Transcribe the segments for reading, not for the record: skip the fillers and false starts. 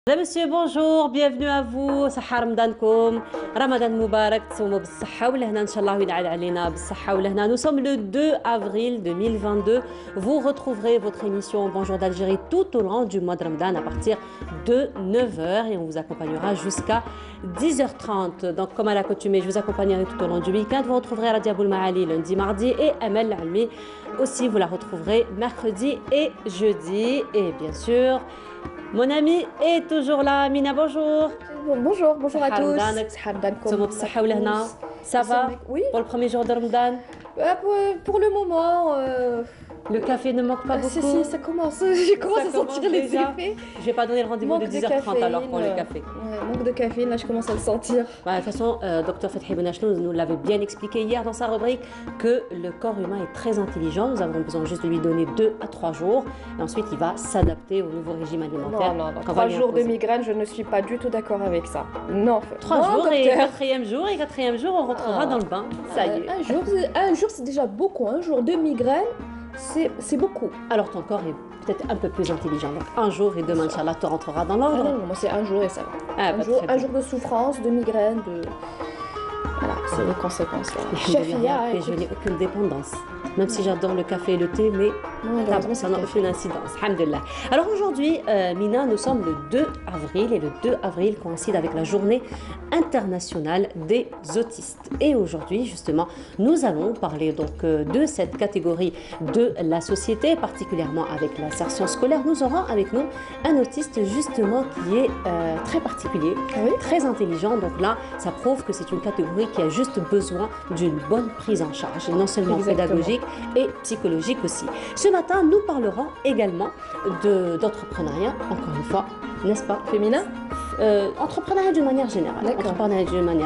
Mesdames, Messieurs, bonjour, bienvenue à vous. صحة رمضانكم. Ramadan Moubarak, تصوموا بالصحة ولهنا إن شاء الله وينعاد علينا بالصحة ولهنا. Nous sommes le 2 avril 2022. Vous retrouverez votre émission Bonjour d'Algérie tout au long du mois de Ramadan à partir de 9 heures et on vous accompagnera jusqu'à 10h30. Donc, comme à l'accoutumée, je vous accompagnerai tout au long du week-end. Vous retrouverez Radia Boul Maali lundi, mardi et Amel Almi aussi. Vous la retrouverez mercredi et jeudi. Et bien sûr, mon ami est toujours là. Mina, bonjour. Bonjour à tous. Ça va? Oui. Pour le premier jour de Ramadan? Pour le moment, le café ne manque pas beaucoup. Si, ça commence. Je commence à sentir les effets. Je vais pas donner le rendez-vous de 10h30 alors pour le café. Manque de caféine, là je commence à le sentir. De toute façon, Dr Fethi Benachnou nous l'avait bien expliqué hier dans sa rubrique que le corps humain est très intelligent. Nous avons besoin juste de lui donner 2 à 3 jours et ensuite il va s'adapter au nouveau régime alimentaire. Non. 3 jours de migraine, je ne suis pas du tout d'accord avec ça. Non. 3 jours docteur. Et quatrième jour, on rentrera dans le bain. Ça y est. Un jour c'est déjà beaucoup. Un jour de migraine, c'est beaucoup. Alors ton corps est peut-être un peu plus intelligent. Donc un jour et demain, Inch'Allah, tu rentreras dans l'ordre. Non, moi c'est un jour et ça va. Un jour de souffrance, de migraine, Voilà, c'est les conséquences. Je n'ai aucune dépendance. Même si j'adore le café et le thé, mais ça n'a aucune incidence. Alhamdulillah. Alors aujourd'hui, Mina, nous sommes le 2 avril et le 2 avril coïncide avec la journée internationale des autistes. Et aujourd'hui, justement, nous allons parler donc de cette catégorie de la société, particulièrement avec l'insertion scolaire. Nous aurons avec nous un autiste justement qui est très particulier, très intelligent. Donc là, ça prouve que c'est une catégorie qui a juste besoin d'une bonne prise en charge, et non seulement pédagogique et psychologique aussi. Ce matin, nous parlerons également d'entrepreneuriat, encore une fois, n'est-ce pas, féminin? Entrepreneuriat d'une manière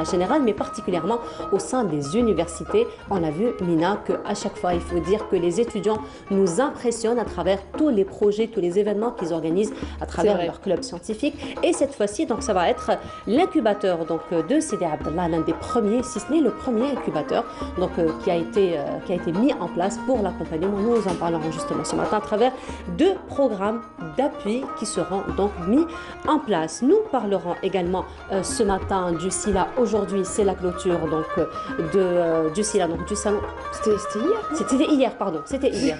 générale, mais particulièrement au sein des universités. On a vu, Mina, qu'à chaque fois, il faut dire que les étudiants nous impressionnent à travers tous les projets, tous les événements qu'ils organisent à travers leur club scientifique. Et cette fois-ci, donc, ça va être l'incubateur de Sidi Abdallah, l'un des premiers, si ce n'est le premier incubateur, donc, qui a été mis en place pour l'accompagnement. Nous en parlerons justement ce matin à travers 2 programmes d'appui qui seront donc mis en place. Nous parlerons également ce matin du SILA. Aujourd'hui, c'est la clôture donc, du SILA, donc du salon. C'était hier. C'était hier.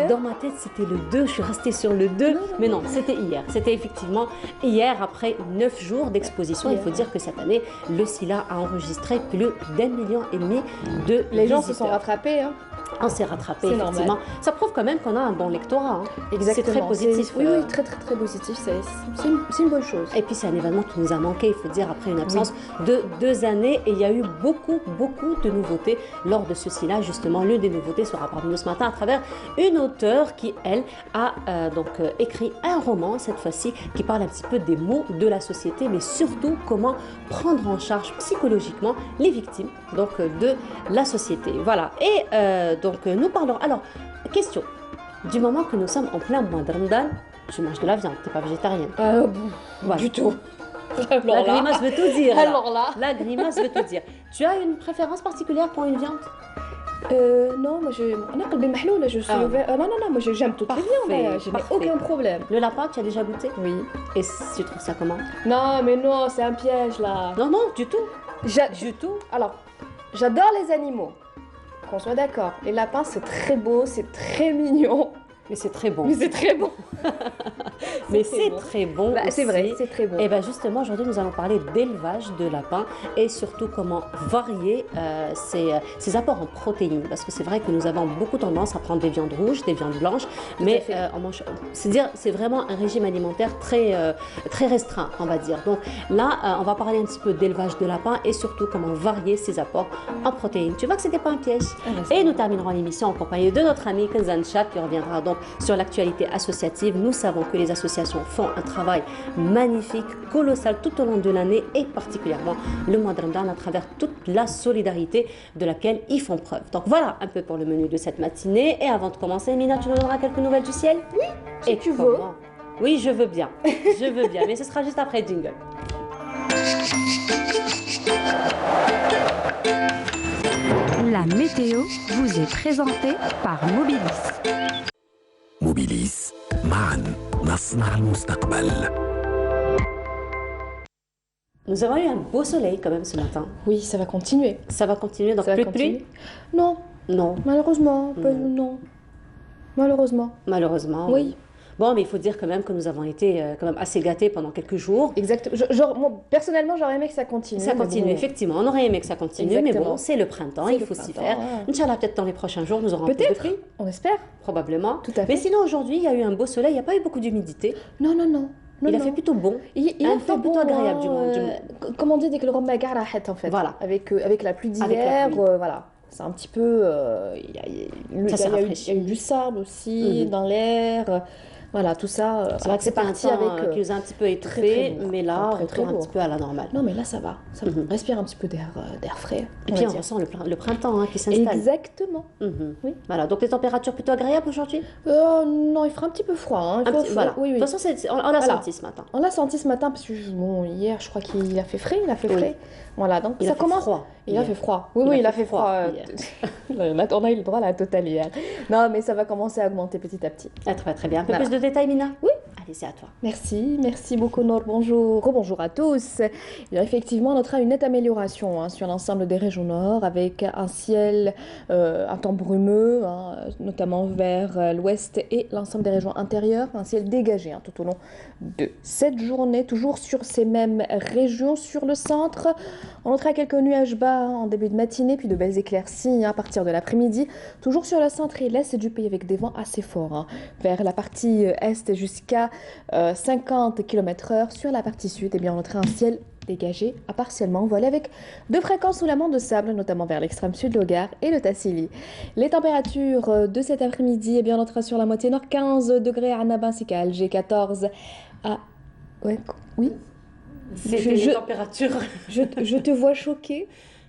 Dans ma tête, c'était le 2. Je suis restée sur le 2. Mais non, c'était hier. C'était effectivement hier, après 9 jours d'exposition. Il faut dire que cette année, le SILA a enregistré plus d'1,5 million de Les gens se sont rattrapés. Hein. On s'est rattrapé, effectivement. Ça prouve quand même qu'on a un bon lectorat. Exactement. C'est très positif. Oui, très positif. C'est une bonne chose. Et puis c'est un événement qui nous a manqué, il faut dire, après une absence de 2 années. Et il y a eu beaucoup de nouveautés lors de ceci-là. Justement, l'une des nouveautés sera parmi nous ce matin à travers une auteure qui, elle, a écrit un roman, cette fois-ci, qui parle un petit peu des maux de la société, mais surtout comment prendre en charge psychologiquement les victimes donc, de la société. Voilà. Et donc, nous parlons... Alors, question. Du moment que nous sommes en plein mois de Ramadan, tu manges de la viande, tu n'es pas végétarienne. Voilà. Du tout. La grimace veut tout dire. Alors là. La grimace veut tout dire. Tu as une préférence particulière pour une viande? Non, moi je non, moi j'aime toutes les viandes, je n'ai aucun problème. Le lapin, tu as déjà goûté? Oui. Et tu trouves ça comment? Non, mais non, c'est un piège là. Non, du tout. Du tout. Alors, j'adore les animaux, qu'on soit d'accord. Les lapins, c'est très beau, c'est très mignon. Mais c'est très bon. Mais c'est très bon. Mais c'est très bon. C'est vrai, c'est très bon. Et bien justement, aujourd'hui, nous allons parler d'élevage de lapins et surtout comment varier ces apports en protéines. Parce que c'est vrai que nous avons beaucoup tendance à prendre des viandes rouges, des viandes blanches, mais on mange. C'est vraiment un régime alimentaire très restreint, on va dire. Donc là, on va parler un petit peu d'élevage de lapins et surtout comment varier ces apports en protéines. Tu vois que c'était pas un piège. Et nous terminerons l'émission en compagnie de notre ami Kenzan Chat qui reviendra donc sur l'actualité associative. Nous savons que les associations font un travail magnifique, colossal tout au long de l'année et particulièrement le mois de Ramadan à travers toute la solidarité de laquelle ils font preuve. Donc voilà un peu pour le menu de cette matinée. Et avant de commencer, Mina, tu nous donneras quelques nouvelles du ciel? Oui, si tu veux. Oui, je veux bien. Mais ce sera juste après jingle. La météo vous est présentée par Mobilis. موبيليس معا نصنع المستقبل. Nous avons eu un beau soleil quand même ce matin. Oui, ça va continuer. Ça va continuer, donc Ça va plus de continuer. pluie? Non, Non, malheureusement, non. Malheureusement. malheureusement. Oui. Bon, mais il faut dire quand même que nous avons été quand même assez gâtés pendant quelques jours. Exactement. Genre, moi, personnellement, j'aurais aimé que ça continue. Ça mais continue, bon. effectivement. On aurait aimé que ça continue, mais Exactement. bon, c'est le printemps, C'est il le faut s'y printemps, faire. ouais. Inch'Allah, peut-être dans les prochains jours, nous aurons un peu de Peut-être, pluie, on espère. probablement. Tout à fait. Mais sinon, aujourd'hui, il y a eu un beau soleil, il n'y a pas eu beaucoup d'humidité. Non, non, non. Non, Il a non. fait plutôt bon. Il un a fait temps plutôt bon, agréable, du moins. Comme on dit, dès que le rhum garahette, en fait. Voilà. Avec la pluie Avec la d'hier, pluie. Voilà. C'est un petit peu. Ça s'est Il y a rafraîchi. eu du sable aussi Mhm. dans l'air. Voilà, tout ça. C'est vrai que c'est c'était un parti temps avec. qui nous a un petit peu très étouffés, lourd. mais là, Très, on très retourne un lourd. petit peu à la normale. Non, mais là, ça va. Ça va. Mhm. On respire un petit peu d'air frais. Et on puis, va on dire. ressent le printemps qui s'installe. Exactement. Mhm. Oui. Voilà, donc les températures plutôt agréables aujourd'hui? Non, il fera un petit peu froid. Hein. Un petit- Voilà. Oui, oui. De toute façon, on l'a Voilà. senti ce matin. On l'a senti ce matin parce que bon, hier, je crois qu'il a fait frais. Il a fait Oui. frais. Voilà, donc Il ça a fait commence. froid. Il a hier. fait froid. Oui, il a fait froid. On a eu le droit à la totale hier. Non, mais ça va commencer à augmenter petit à petit. Ah, très, très bien. Un peu Voilà. plus de détails, Mina? Oui. Allez, c'est à toi. Merci beaucoup Nour, bonjour, rebonjour à tous. Eh bien, effectivement, on notera une nette amélioration sur l'ensemble des régions nord avec un ciel, un temps brumeux, notamment vers l'ouest et l'ensemble des régions intérieures, un ciel dégagé tout au long de cette journée, toujours sur ces mêmes régions, sur le centre. On notera quelques nuages bas en début de matinée, puis de belles éclaircies à partir de l'après-midi, toujours sur le centre et l'est du pays avec des vents assez forts, vers la partie est jusqu'à 50 km/h. Sur la partie sud, on notera un ciel dégagé à partiellement voilé avec de fréquents soulaments de sable, notamment vers l'extrême sud, le Gard et le Tassili. Les températures de cet après-midi, on notera sur la moitié nord 15 degrés à Annaba ainsi qu'à Alger, 14 à... Ouais, oui. C'était les températures. Je te vois choquée.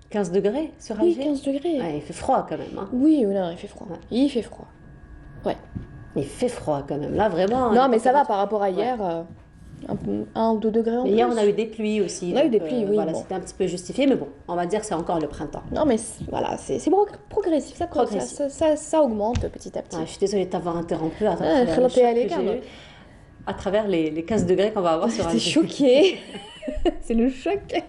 15 degrés sur Oui, Alger? 15 degrés. Ouais, il fait froid quand même. Oui, non, il fait froid. Ouais. Il fait froid. Ouais. Il fait froid quand même. Là, vraiment. Non, les mais ça va températures- par rapport à hier. 1 ou 2 degrés en Mais plus. hier, on a eu des pluies aussi. On a eu donc, des pluies, oui, Voilà, bon. c'était un petit peu justifié, mais bon, on va dire que c'est encore le printemps. Non, mais voilà, c'est progressif. Progressif. Ça augmente petit à petit. Ouais, je suis désolée de t'avoir interrompu à Ah, travers, le خلطي choc عليك, que j'ai alors. eu, à travers les 15 degrés qu'on va avoir sur T'es Alger. choquée. C'est le choc.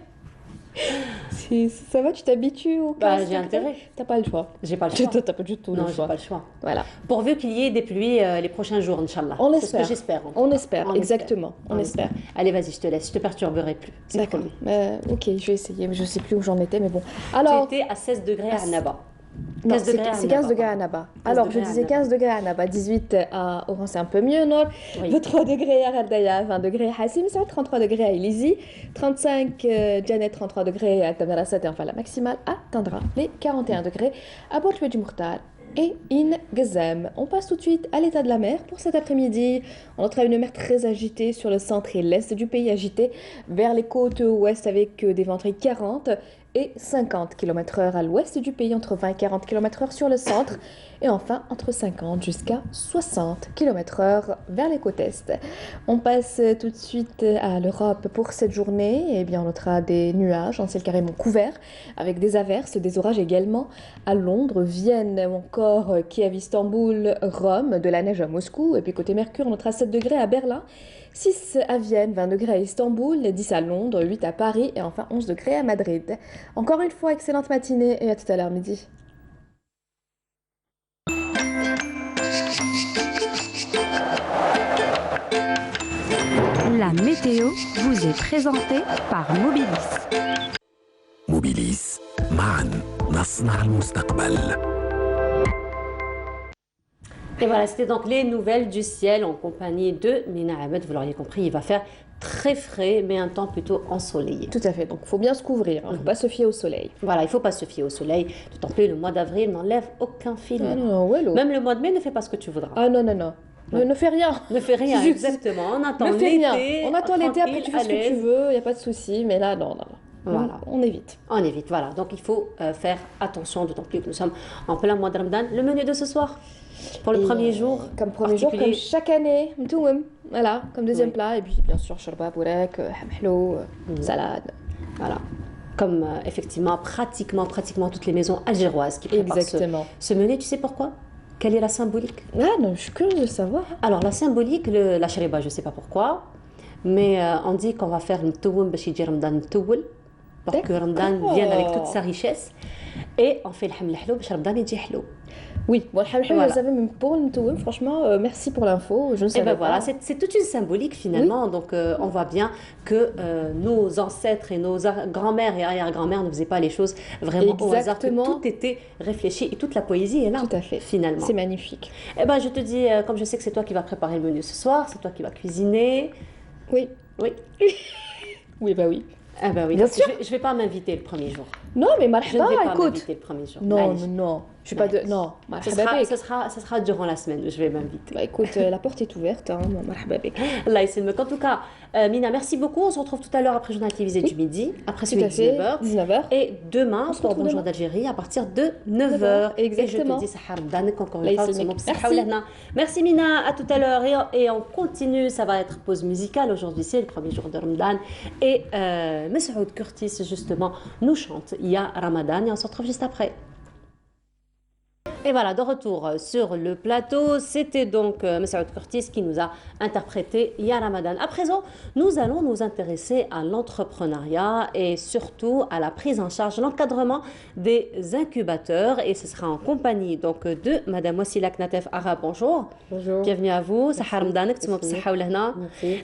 Ça va, tu t'habitues au Bah, 15 j'ai degrés. intérêt. T'as pas le choix. J'ai pas le choix. T'as pas du tout Non, le j'ai choix. pas le choix. Voilà. Pourvu qu'il y ait des pluies les prochains jours, Inch'Allah. On C'est ce espère. que j'espère. en tout On cas. espère, On exactement. On espère. Allez, vas-y, je te laisse. Je te perturberai plus. C'est D'accord. promis. Ok, je vais essayer, mais je sais plus où j'en étais, mais bon. Tu Alors, étais à 16 degrés à Annaba. non, 15 degrés à c'est 15 Annaba. degrés à Annaba. 15 Alors, je degrés à disais Annaba. 15 degrés à Annaba, 18 à Oran, c'est un peu mieux, non? Oui. 23 degrés à Radaya, 20 degrés à Hassim, 33 degrés à Elizi, 35 Janet, 33 degrés à Tamarasat, et enfin la maximale atteindra les 41 degrés à Port Louis du Mourtar et In Gazem. On passe tout de suite à l'état de la mer pour cet après-midi. On notera une mer très agitée sur le centre et l'est du pays, agitée vers les côtes ouest avec des vents entre 40 et 50 km/h à l'ouest du pays, entre 20 et 40 km/h sur le centre, et enfin entre 50 jusqu'à 60 km/h vers les côtes est. On passe tout de suite à l'Europe pour cette journée. On notera des nuages, un ciel carrément couvert, avec des averses, des orages également à Londres, Vienne ou encore Kiev, Istanbul, Rome, de la neige à Moscou. Et puis côté Mercure, on notera 7 degrés à Berlin, 6 à Vienne, 20 degrés à Istanbul, 10 à Londres, 8 à Paris et enfin 11 degrés à Madrid. Encore une fois, excellente matinée et à tout à l'heure midi. La météo vous est présentée par Mobilis. موبيليس معا نصنع المستقبل. Et voilà, c'était donc les nouvelles du ciel en compagnie de Mina Ahmed. Vous l'auriez compris, il va faire très frais, mais un temps plutôt ensoleillé. Tout à fait, donc il faut bien se couvrir, il ne faut pas se fier au soleil. Voilà, il ne faut pas se fier au soleil. D'autant plus le mois d'avril n'enlève aucun fil. Ah non, ouais, Même le mois de mai ne fait pas ce que tu voudras. Ah non, non, non. Ne fais rien. Ne fais rien, exactement. On attend Ne fais rien. l'été. On attend l'été, après tu fais ce que tu veux. veux, il n'y a pas de souci, mais là, non, non, non. Voilà. On évite. On évite, voilà. Donc il faut faire attention, d'autant plus que nous sommes en plein mois de Ramadan. Le menu de ce soir, pour le premier jour. Comme premier jour, comme particulier. chaque année, mtouem. Voilà, comme deuxième Oui. plat. Et puis bien sûr, sharba, bourek, hamhlou, salade. Voilà. Comme effectivement, pratiquement toutes les maisons algéroises qui préparent Exactement. ce menu. Tu sais pourquoi? Quelle est la symbolique? Ah non, je suis curieuse de savoir. Alors la symbolique, la shariba, je ne sais pas pourquoi. mais on dit qu'on va faire le toum باش يجي رمضان متول pour que Ramadan vienne avec toute sa richesse et on fait le haml hlo باش رمضان يجي حلو. Oui, bon, je savais même pour le tout, franchement, merci pour l'info, je ne savais ben pas. Voilà, c'est toute une symbolique finalement, oui. Donc on voit bien que nos ancêtres et nos grands-mères et arrière-grands-mères ne faisaient pas les choses vraiment au hasard, que tout était réfléchi et toute la poésie est là. Tout à fait, finalement. C'est magnifique. Eh ben je te dis, comme je sais que c'est toi qui vas préparer le menu ce soir, c'est toi qui vas cuisiner. Oui. Oui. Oui, bah oui. Ah bah oui, bien sûr. Je vais pas m'inviter le premier jour. Non, mais je ne vais pas écoute. m'inviter le premier jour. Non, non. Je suis pas de... Non, ça sera durant la semaine où je vais m'inviter. Bah écoute, la porte est ouverte. Hein. Allah يسلمك. En tout cas, Mina, merci beaucoup. On se retrouve tout à l'heure après le journal télévisé du midi, après celui de 19h. Et demain, pour Bonjour d'Algérie, à partir de 9h. Exactement. Et je te dis, Sahar Mdanek, encore une fois. Merci Mina, à tout à l'heure. Et on continue, ça va être pause musicale. Aujourd'hui, c'est le premier jour de Ramadan. Et Messoud Curtis, justement, nous chante Ya Ramadan. Et on se retrouve juste après. Et voilà, de retour sur le plateau, c'était donc Messoud Curtis qui nous a interprété Ya Ramadan. À présent, nous allons nous intéresser à l'entrepreneuriat et surtout à la prise en charge, l'encadrement des incubateurs. Et ce sera en compagnie donc de Madame Wassila Knatef Ara. Bonjour. Bonjour. Bienvenue à vous. Sahar Mdanek,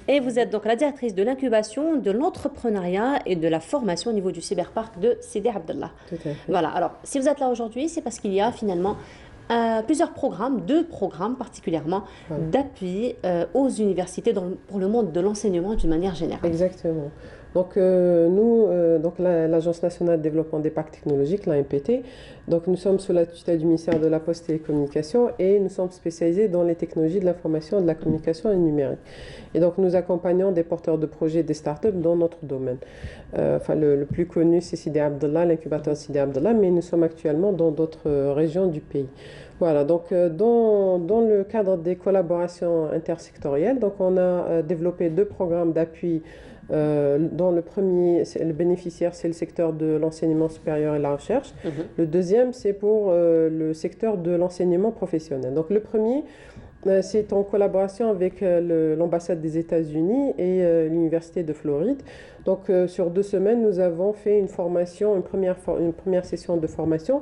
et vous êtes donc la directrice de l'incubation, de l'entrepreneuriat et de la formation au niveau du cyberparc de Sidi Abdallah. Tout à fait. Voilà, alors si vous êtes là aujourd'hui, c'est parce qu'il y a finalement plusieurs programmes, 2 programmes particulièrement, d'appui aux universités pour le monde de l'enseignement d'une manière générale. Exactement. Donc nous, donc l'Agence nationale de développement des parcs technologiques, l'ANPT, donc nous sommes sous la tutelle du ministère de la Poste et des Communications et nous sommes spécialisés dans les technologies de l'information, de la communication et numérique. Et donc nous accompagnons des porteurs de projets, des startups dans notre domaine. Enfin le plus connu c'est Sidi Abdallah, l'incubateur Sidi Abdallah, mais nous sommes actuellement dans d'autres régions du pays. Voilà, donc dans le cadre des collaborations intersectorielles, donc on a développé 2 programmes d'appui. Dans le premier, le bénéficiaire, c'est le secteur de l'enseignement supérieur et la recherche. Le deuxième, c'est pour le secteur de l'enseignement professionnel. Donc le premier, c'est en collaboration avec l'ambassade des États-Unis et l'université de Floride. Donc sur 2 semaines, nous avons fait une formation, une première session de formation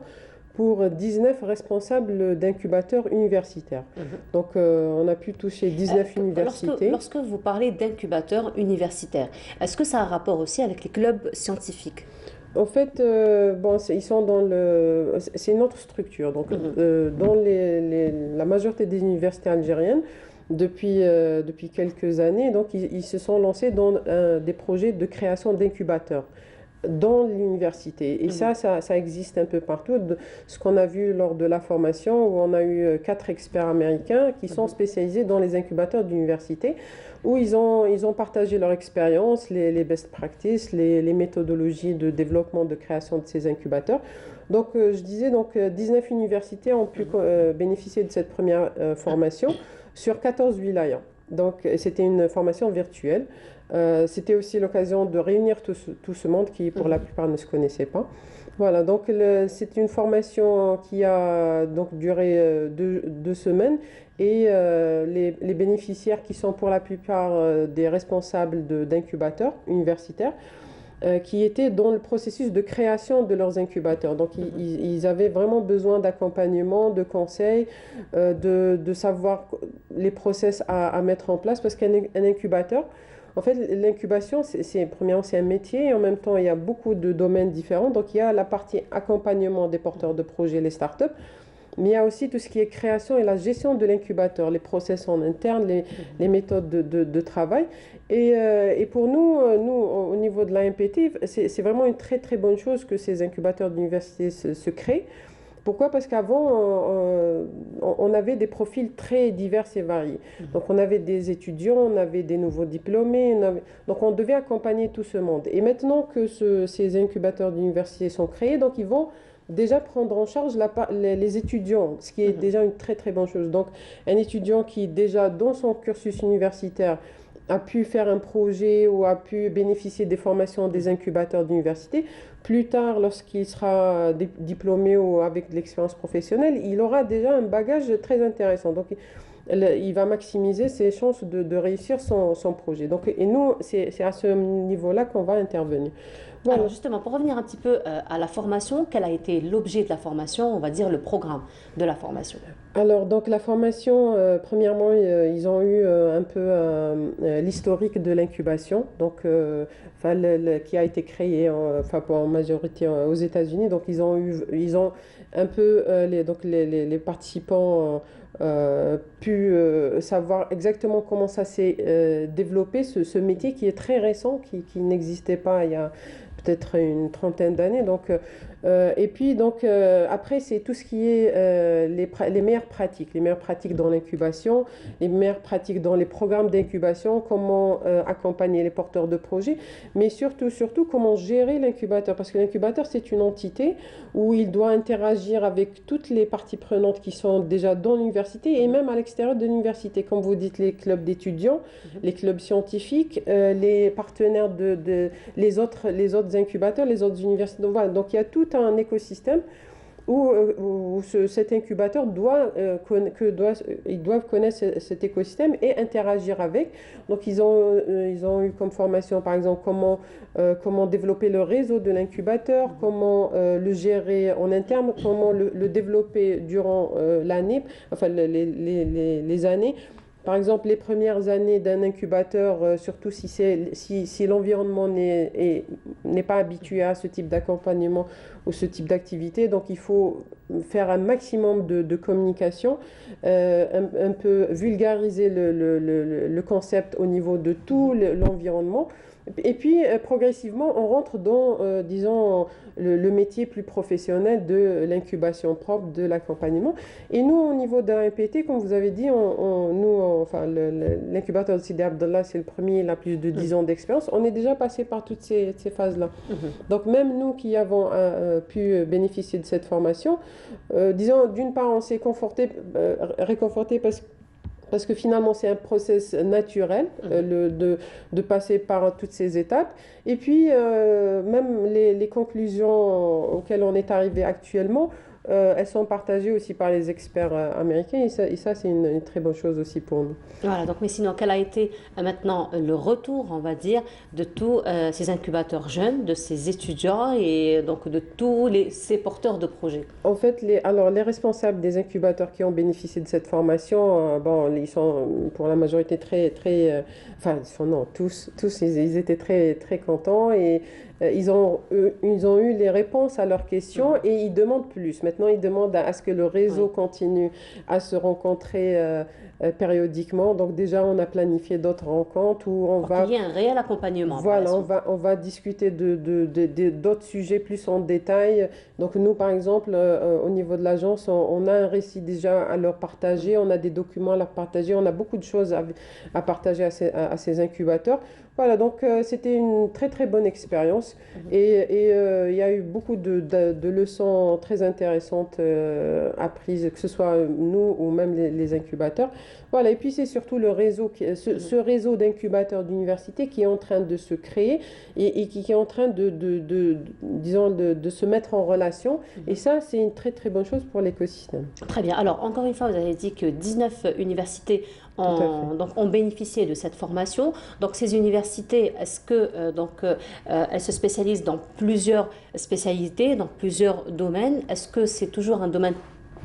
pour 19 responsables d'incubateurs universitaires. Donc on a pu toucher 19 universités. Lorsque vous parlez d'incubateurs universitaires, est-ce que ça a un rapport aussi avec les clubs scientifiques ? En fait, ils sont dans c'est une autre structure. Donc dans la majorité des universités algériennes, depuis quelques années, donc ils se sont lancés dans des projets de création d'incubateurs dans l'université. Et ça existe un peu partout. Ce qu'on a vu lors de la formation, où on a eu 4 experts américains qui sont spécialisés dans les incubateurs d'université, où ils ont partagé leur expérience, les best practices, les méthodologies de développement, de création de ces incubateurs. Donc, je disais, 19 universités ont pu bénéficier de cette première formation sur 14 wilayas. Donc, c'était une formation virtuelle. C'était aussi l'occasion de réunir tout ce monde qui, pour la plupart, ne se connaissait pas. Voilà, donc c'est une formation qui a donc duré 2 semaines et les bénéficiaires qui sont pour la plupart des responsables d'incubateurs universitaires qui étaient dans le processus de création de leurs incubateurs. Donc ils avaient vraiment besoin d'accompagnement, de conseils, de savoir les process à mettre en place parce qu'un incubateur, en fait, l'incubation, premièrement, c'est un métier et en même temps, il y a beaucoup de domaines différents. Donc, il y a la partie accompagnement des porteurs de projets, les startups, mais il y a aussi tout ce qui est création et la gestion de l'incubateur, les process en interne, les méthodes de travail. Et pour nous, au niveau de l'ANPT, c'est vraiment une très, très bonne chose que ces incubateurs d'université se créent. Pourquoi ? Parce qu'avant, on avait des profils très divers et variés. Donc, on avait des étudiants, on avait des nouveaux diplômés. Donc, on devait accompagner tout ce monde. Et maintenant que ces incubateurs d'université sont créés, donc ils vont déjà prendre en charge les étudiants, ce qui est déjà une très, très bonne chose. Donc, un étudiant qui, déjà, dans son cursus universitaire, a pu faire un projet ou a pu bénéficier des formations des incubateurs d'université, plus tard, lorsqu'il sera diplômé ou avec de l'expérience professionnelle, il aura déjà un bagage très intéressant. Donc, il va maximiser ses chances de réussir son projet. Donc, et nous, c'est à ce niveau-là qu'on va intervenir. Voilà. Alors justement, pour revenir un petit peu à la formation, quel a été l'objet de la formation, on va dire le programme de la formation? Alors, donc la formation, premièrement, ils ont eu un peu l'historique de l'incubation, donc, enfin, qui a été créé enfin, en majorité aux États-Unis. Donc, ils ont un peu, les participants pu savoir exactement comment ça s'est développé, ce métier qui est très récent, qui n'existait pas il y a peut-être une trentaine d'années. Donc, et puis, donc, après, c'est tout ce qui est les meilleures pratiques dans l'incubation, les meilleures pratiques dans les programmes d'incubation, comment accompagner les porteurs de projets, mais surtout, comment gérer l'incubateur. Parce que l'incubateur, c'est une entité où il doit interagir avec toutes les parties prenantes qui sont déjà dans l'université et même à l'extérieur de l'université. Comme vous dites, les clubs d'étudiants, les clubs scientifiques, les partenaires les autres incubateurs, les autres universités. Donc, voilà. Donc il y a tout un écosystème où cet incubateur ils doivent connaître cet écosystème et interagir avec. Donc ils ont eu comme formation par exemple comment développer le réseau de l'incubateur, comment le gérer en interne, comment le développer durant l'année, enfin les années. Par exemple, les premières années d'un incubateur, surtout si l'environnement n'est pas habitué à ce type d'accompagnement ou ce type d'activité, donc il faut faire un maximum de communication, un peu vulgariser le concept au niveau de tout l'environnement. Et puis, progressivement, on rentre dans, disons, le métier plus professionnel de l'incubation propre, de l'accompagnement. Et nous, au niveau d'un MPT, comme vous avez dit, enfin, l'incubateur de Sidi Abdallah, c'est le premier, il a plus de 10 ans d'expérience. On est déjà passé par toutes ces phases-là. Donc, même nous qui avons pu bénéficier de cette formation, disons, d'une part, on s'est réconforté parce que finalement, c'est un process naturel de passer par toutes ces étapes. Et puis, même les conclusions auxquelles on est arrivé actuellement, elles sont partagées aussi par les experts américains. Et ça c'est une très bonne chose aussi pour nous. Voilà, donc mais sinon, quel a été maintenant le retour, on va dire, de tous ces incubateurs jeunes, de ces étudiants et donc de tous ces porteurs de projets? En fait, les responsables des incubateurs qui ont bénéficié de cette formation, bon, ils sont pour la majorité tous, ils étaient très, très contents et ils ont eu les réponses à leurs questions et ils demandent plus. Maintenant, ils demandent à ce que le réseau continue à se rencontrer périodiquement. Donc déjà, on a planifié d'autres rencontres où on va... Il y a un réel accompagnement. Voilà, on va discuter d'autres sujets plus en détail. Donc nous, par exemple, au niveau de l'agence, on a un récit déjà à leur partager, on a des documents à leur partager, on a beaucoup de choses à partager à ces incubateurs. Voilà, donc c'était une très très bonne expérience et il y a eu beaucoup de leçons très intéressantes apprises, que ce soit nous ou même les incubateurs. Voilà, et puis c'est surtout le réseau, ce réseau d'incubateurs d'université qui est en train de se créer et qui est en train disons, de se mettre en relation. Et ça, c'est une très très bonne chose pour l'écosystème. Très bien. Alors, encore une fois, vous avez dit que 19 universités ont bénéficié de cette formation. Donc, ces universités, est-ce que elles se spécialisent dans plusieurs spécialités, dans plusieurs domaines? Est-ce que c'est toujours un domaine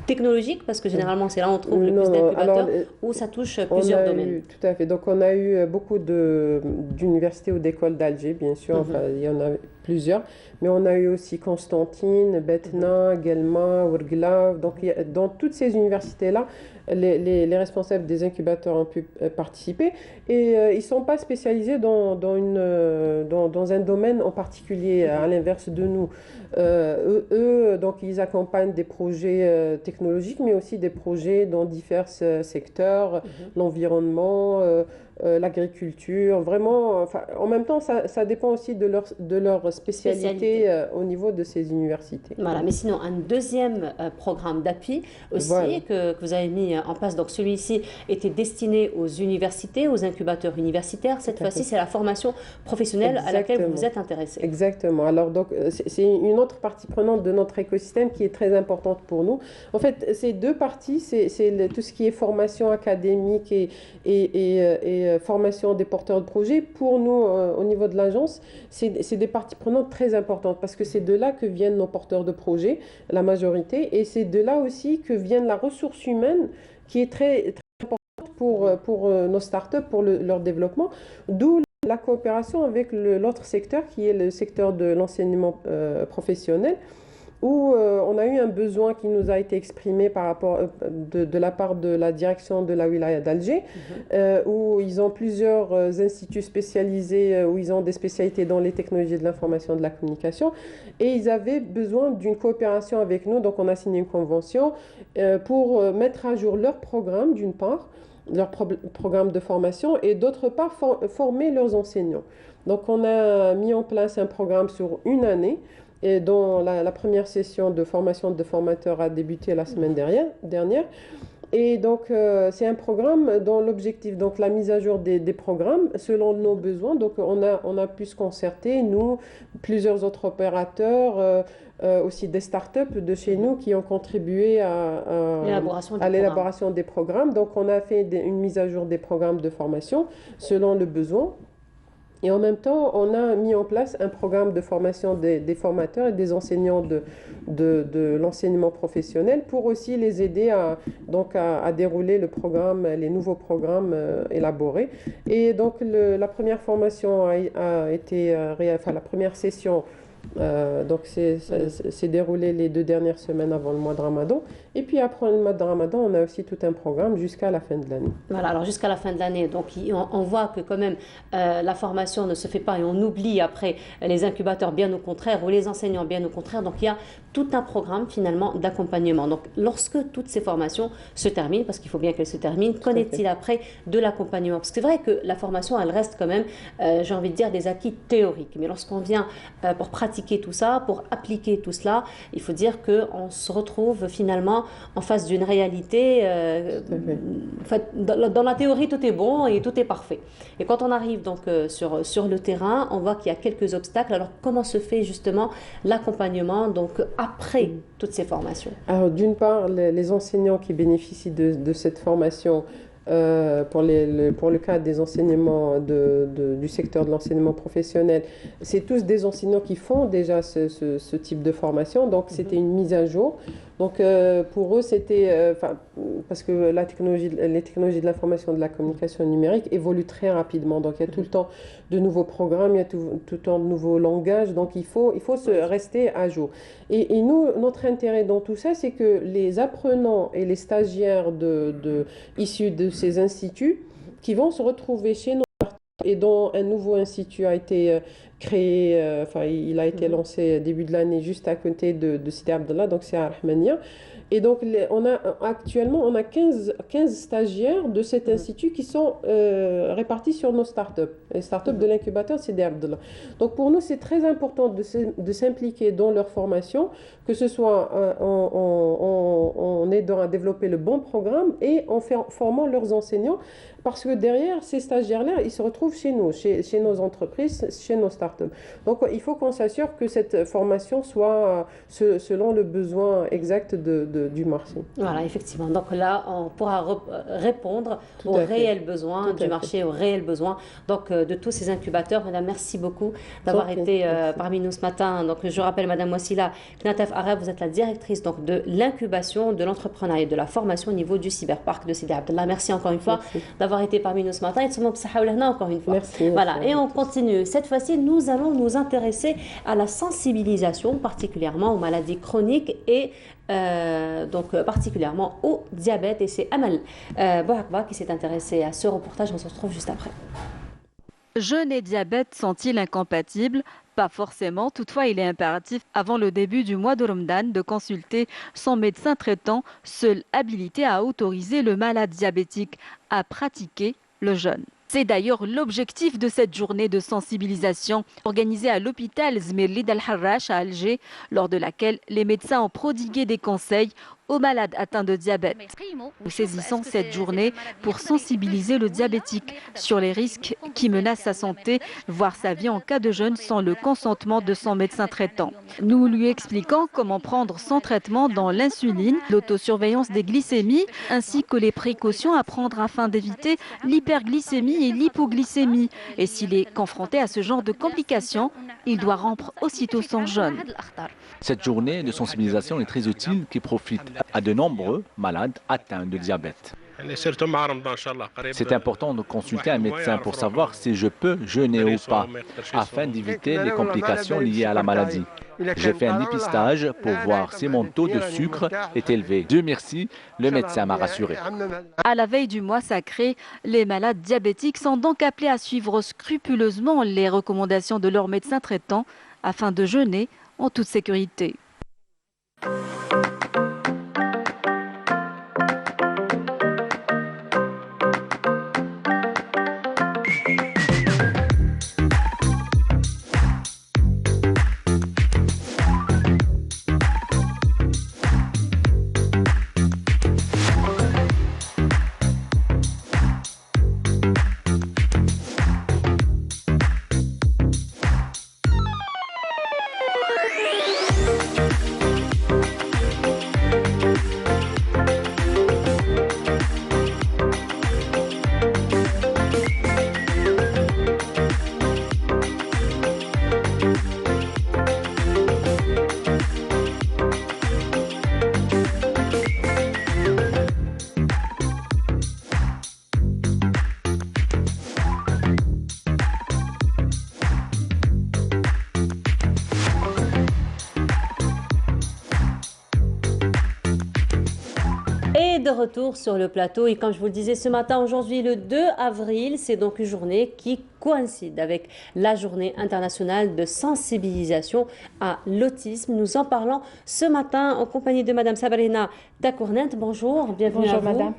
technologique, parce que généralement c'est là où on trouve le plus d'incubateurs, ou ça touche plusieurs domaines? Tout à fait. Donc on a eu beaucoup d'universités ou d'écoles d'Alger, bien sûr, enfin, il y en a plusieurs, mais on a eu aussi Constantine, Betna, Guelma, Ouargla. Donc dans toutes ces universités-là, les responsables des incubateurs ont pu participer et ils ne sont pas spécialisés dans un domaine en particulier, à l'inverse de nous. Eux, donc, ils accompagnent des projets technologiques, mais aussi des projets dans divers secteurs, l'environnement, l'agriculture, vraiment. Enfin, en même temps, ça dépend aussi de leur spécialité au niveau de ces universités. Voilà, mais sinon, un deuxième programme d'appui aussi Voilà. que vous avez mis en place. Donc, celui-ci était destiné aux universités, aux incubateurs universitaires. Cette fois-ci, c'est la formation professionnelle à laquelle vous vous êtes intéressé. Exactement. Alors, donc, c'est une autre partie prenante de notre écosystème qui est très importante pour nous. En fait, ces deux parties, c'est tout ce qui est formation académique et formation des porteurs de projets. Pour nous, au niveau de l'agence, c'est des parties prenantes très importantes parce que c'est de là que viennent nos porteurs de projets, la majorité, et c'est de là aussi que vient la ressource humaine qui est très, très importante pour nos startups, pour leur développement, d'où la coopération avec l'autre secteur qui est le secteur de l'enseignement professionnel, où on a eu un besoin qui nous a été exprimé par rapport de la part de la direction de la wilaya d'Alger, où ils ont plusieurs instituts spécialisés, où ils ont des spécialités dans les technologies de l'information et de la communication, et ils avaient besoin d'une coopération avec nous. Donc on a signé une convention pour mettre à jour leur programme, d'une part, leur programme de formation, et d'autre part former leurs enseignants. Donc on a mis en place un programme sur une année, et dont la première session de formation de formateurs a débuté la semaine dernière. Et donc, c'est un programme dont l'objectif, donc la mise à jour des programmes selon nos besoins. Donc, on a pu se concerter, nous, plusieurs autres opérateurs, aussi des startups de chez nous qui ont contribué à l'élaboration des programmes. Donc, on a fait une mise à jour des programmes de formation selon le besoin. Et en même temps, on a mis en place un programme de formation des formateurs et des enseignants de l'enseignement professionnel pour aussi les aider à dérouler les nouveaux programmes élaborés. Et donc, la première formation a été, la première session c'est déroulé les 2 dernières semaines avant le mois de Ramadan. Et puis après le mois de Ramadan, on a aussi tout un programme jusqu'à la fin de l'année. Voilà, alors jusqu'à la fin de l'année. Donc on voit que quand même la formation ne se fait pas et on oublie après les incubateurs, bien au contraire, ou les enseignants, bien au contraire. Donc il y a tout un programme finalement d'accompagnement. Donc lorsque toutes ces formations se terminent, parce qu'il faut bien qu'elles se terminent, qu'en est-il après de l'accompagnement? Parce que c'est vrai que la formation, elle reste quand même, j'ai envie de dire, des acquis théoriques. Mais lorsqu'on vient pour pratiquer tout ça, pour appliquer tout cela, il faut dire qu'on se retrouve finalement en face d'une réalité. En fait, dans la théorie, tout est bon et tout est parfait. Et quand on arrive donc sur le terrain, on voit qu'il y a quelques obstacles. Alors, comment se fait justement l'accompagnement donc après toutes ces formations? Alors, d'une part, les enseignants qui bénéficient de cette formation, pour le cas des enseignements du secteur de l'enseignement professionnel, c'est tous des enseignants qui font déjà ce type de formation. Donc, c'était une mise à jour. Donc, pour eux, c'était... parce que les technologies de l'information et de la communication numérique évoluent très rapidement. Donc, il y a tout le temps de nouveaux programmes, il y a tout le temps de nouveaux langages. Donc, il faut rester à jour. Et nous, notre intérêt dans tout ça, c'est que les apprenants et les stagiaires issus de ces instituts qui vont se retrouver chez nous et dont un nouveau institut a été créé, il a été lancé début de l'année juste à côté de Sidi Abdallah, donc c'est à Rahmania. Et donc, actuellement, on a 15 stagiaires de cet institut qui sont répartis sur nos startups. Les startups de l'incubateur, c'est des Abdallah. Donc, pour nous, c'est très important de s'impliquer dans leur formation, que ce soit en aidant à développer le bon programme et en formant leurs enseignants. Parce que derrière, ces stagiaires-là, ils se retrouvent chez nous, chez nos entreprises, chez nos startups. Donc, il faut qu'on s'assure que cette formation soit selon le besoin exact du marché. Voilà, effectivement. Donc là, on pourra répondre aux réels besoins du marché, aux réels besoins donc, de tous ces incubateurs. Madame, merci beaucoup d'avoir été parmi nous ce matin. Donc, je rappelle, Madame Wassila Knatef Arab, vous êtes la directrice donc, de l'incubation, de l'entrepreneuriat et de la formation au niveau du cyberparc de Sidi Abdallah. Merci encore une fois d'avoir été parmi nous ce matin. Et encore une fois. Merci. Voilà, et on continue. Cette fois-ci, nous allons nous intéresser à la sensibilisation, particulièrement aux maladies chroniques et donc particulièrement au diabète. Et c'est Amal Bouhakba qui s'est intéressée à ce reportage. On se retrouve juste après. Jeûne et diabète sont-ils incompatibles? Pas forcément, toutefois il est impératif avant le début du mois de Ramadan de consulter son médecin traitant, seul habilité à autoriser le malade diabétique à pratiquer le jeûne. C'est d'ailleurs l'objectif de cette journée de sensibilisation organisée à l'hôpital Zmirli d'Al-Harrach à Alger, lors de laquelle les médecins ont prodigué des conseils aux malades atteints de diabète. Nous saisissons cette journée pour sensibiliser le diabétique sur les risques qui menacent sa santé, voire sa vie en cas de jeûne sans le consentement de son médecin traitant. Nous lui expliquons comment prendre son traitement dans l'insuline, l'autosurveillance des glycémies, ainsi que les précautions à prendre afin d'éviter l'hyperglycémie et l'hypoglycémie. Et s'il est confronté à ce genre de complications, il doit rompre aussitôt son jeûne. Cette journée de sensibilisation est très utile qui profite à de nombreux malades atteints de diabète. C'est important de consulter un médecin pour savoir si je peux jeûner ou pas, afin d'éviter les complications liées à la maladie. J'ai fait un dépistage pour voir si mon taux de sucre est élevé. Dieu merci, le médecin m'a rassuré. À la veille du mois sacré, les malades diabétiques sont donc appelés à suivre scrupuleusement les recommandations de leur médecin traitant afin de jeûner en toute sécurité. Et de retour sur le plateau, et comme je vous le disais ce matin, aujourd'hui le 2 avril, c'est donc une journée qui coïncide avec la journée internationale de sensibilisation à l'autisme. Nous en parlons ce matin en compagnie de Madame Sabrina Takournent. Bonjour, bienvenue à vous. Madame.